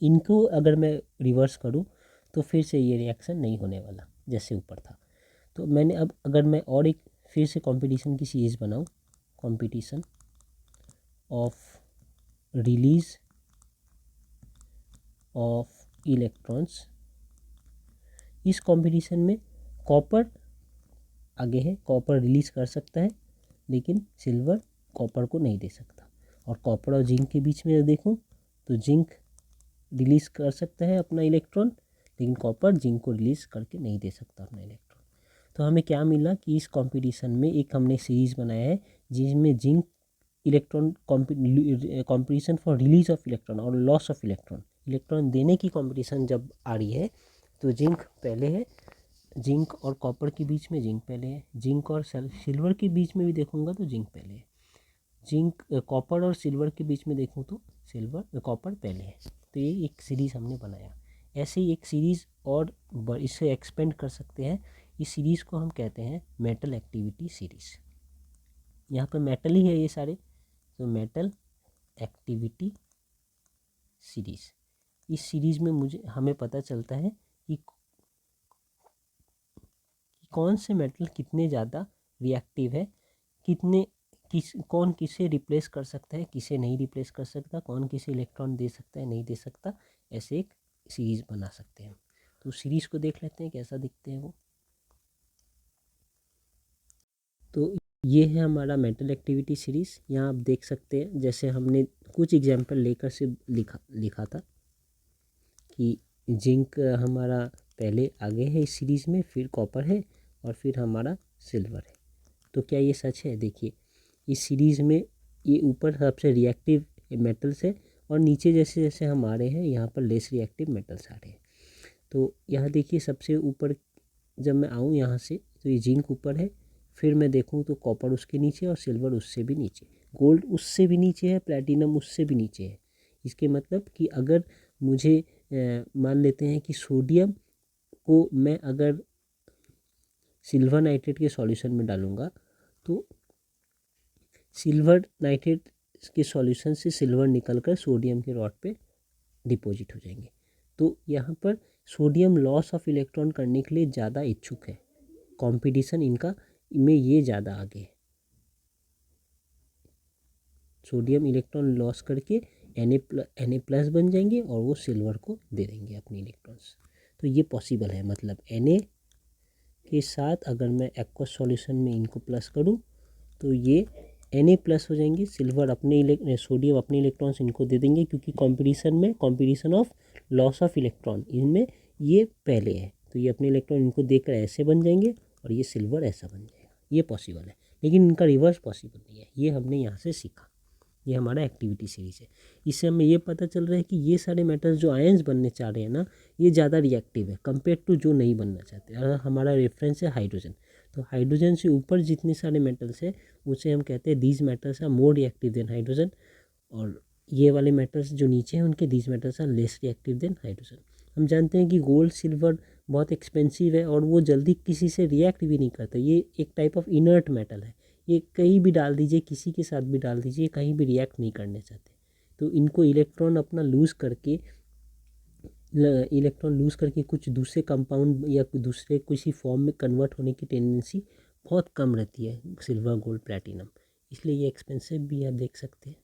Speaker 1: इनको अगर मैं रिवर्स करूँ तो फिर से ये रिएक्शन नहीं होने वाला जैसे ऊपर था। तो मैंने अब अगर मैं और एक फिर से कंपटीशन की सीरीज़ बनाऊँ, competition of release of electrons, इस कंपटीशन में कॉपर आगे है, कॉपर रिलीज कर सकता है लेकिन सिल्वर कॉपर को नहीं दे सकता। और कॉपर और जिंक के बीच में देखूं तो जिंक रिलीज कर सकता है अपना इलेक्ट्रॉन, लेकिन कॉपर जिंक को रिलीज करके नहीं दे सकता अपना इलेक्ट्रॉन। तो हमें क्या मिला कि इस कंपटीशन में एक हमने सीरीज़ बनाया है जिसमें zinc electron competition for release of electron और लॉस ऑफ इलेक्ट्रॉन, इलेक्ट्रॉन देने की कंपटीशन जब आ रही है तो जिंक पहले है, जिंक और कॉपर के बीच में जिंक पहले है, जिंक और सिल्वर के बीच में भी देखूंगा तो जिंक पहले है, जिंक कॉपर और सिल्वर के बीच में देखूँ तो सिल्वर कॉपर पहले है। तो ये एक सीरीज़ हमने बनाया। ऐसे ही एक सीरीज़ और इसे एक्सपेंड कर सकते हैं। इस सीरीज़ को हम कहते हैं मेटल एक्टिविटी सीरीज़। यहाँ पर मेटल ही है ये सारे, तो मेटल एक्टिविटी सीरीज़। इस सीरीज़ में हमें पता चलता है कि कौन से मेटल कितने ज़्यादा रिएक्टिव है, कौन किसे रिप्लेस कर सकता है, किसे नहीं रिप्लेस कर सकता, कौन किसे इलेक्ट्रॉन दे सकता है, नहीं दे सकता। ऐसे एक सीरीज़ बना सकते हैं। तो सीरीज़ को देख लेते हैं कैसा दिखते हैं वो। तो ये है हमारा मेटल एक्टिविटी सीरीज़। यहाँ आप देख सकते हैं, जैसे हमने कुछ एग्जाम्पल लेकर से लिखा था कि जिंक हमारा पहले आगे है इस सीरीज़ में, फिर कॉपर है और फिर हमारा सिल्वर है। तो क्या ये सच है? देखिए, इस सीरीज़ में ये ऊपर सबसे रिएक्टिव मेटल्स है और नीचे जैसे जैसे हम आ रहे हैं यहाँ पर लेस रिएक्टिव मेटल्स आ रहे हैं। तो यहाँ देखिए, सबसे ऊपर जब मैं आऊँ यहाँ से तो ये जिंक ऊपर है, फिर मैं देखूँ तो कॉपर उसके नीचे और सिल्वर उससे भी नीचे, गोल्ड उससे भी नीचे है, प्लैटिनम उससे भी नीचे है। इसके मतलब कि अगर मुझे मान लेते हैं कि सोडियम को मैं अगर सिल्वर नाइट्रेट के सॉल्यूशन में डालूँगा तो सिल्वर नाइट्रेट के सॉल्यूशन से सिल्वर निकलकर सोडियम के रॉड पे डिपॉजिट हो जाएंगे। तो यहाँ पर सोडियम लॉस ऑफ इलेक्ट्रॉन करने के लिए ज़्यादा इच्छुक है, कंपटीशन इनका में ये ज़्यादा आगे है। सोडियम इलेक्ट्रॉन लॉस करके Na+ बन जाएंगे और वो सिल्वर को दे देंगे अपने इलेक्ट्रॉन्स। तो ये पॉसिबल है, मतलब Na के साथ अगर मैं एक्वस सॉल्यूशन में इनको प्लस करूँ तो ये Na+ हो जाएंगे, सिल्वर अपने सोडियम अपने इलेक्ट्रॉन्स इनको दे देंगे, क्योंकि competition of loss of electron इनमें ये पहले है। तो ये अपने इलेक्ट्रॉन इनको देकर ऐसे बन जाएंगे और ये सिल्वर ऐसा बन जाएगा। ये पॉसिबल है, लेकिन इनका रिवर्स पॉसिबल नहीं है। ये हमने यहाँ से सीखा। ये हमारा एक्टिविटी सीरीज है। इससे हमें ये पता चल रहा है कि ये सारे मेटल्स जो आयंस बनने चाह रहे हैं ना, ये ज़्यादा रिएक्टिव है कंपेयर टू जो नहीं बनना चाहते। अगर हमारा रेफरेंस है हाइड्रोजन, तो हाइड्रोजन से ऊपर जितने सारे मेटल्स हैं उसे हम कहते हैं these metals are more reactive than hydrogen, और ये वाले मेटल्स जो नीचे हैं उनके these metals are less reactive than hydrogen. हम जानते हैं कि गोल्ड सिल्वर बहुत एक्सपेंसिव है और वो जल्दी किसी से रिएक्ट भी नहीं करता। ये एक टाइप ऑफ इनर्ट मेटल है, ये कहीं भी डाल दीजिए, किसी के साथ भी डाल दीजिए, कहीं भी रिएक्ट नहीं करने चाहते। तो इनको इलेक्ट्रॉन अपना लूज़ करके कुछ दूसरे कंपाउंड या दूसरे किसी फॉर्म में कन्वर्ट होने की टेंडेंसी बहुत कम रहती है सिल्वर गोल्ड प्लैटिनम, इसलिए ये एक्सपेंसिव भी आप देख सकते हैं।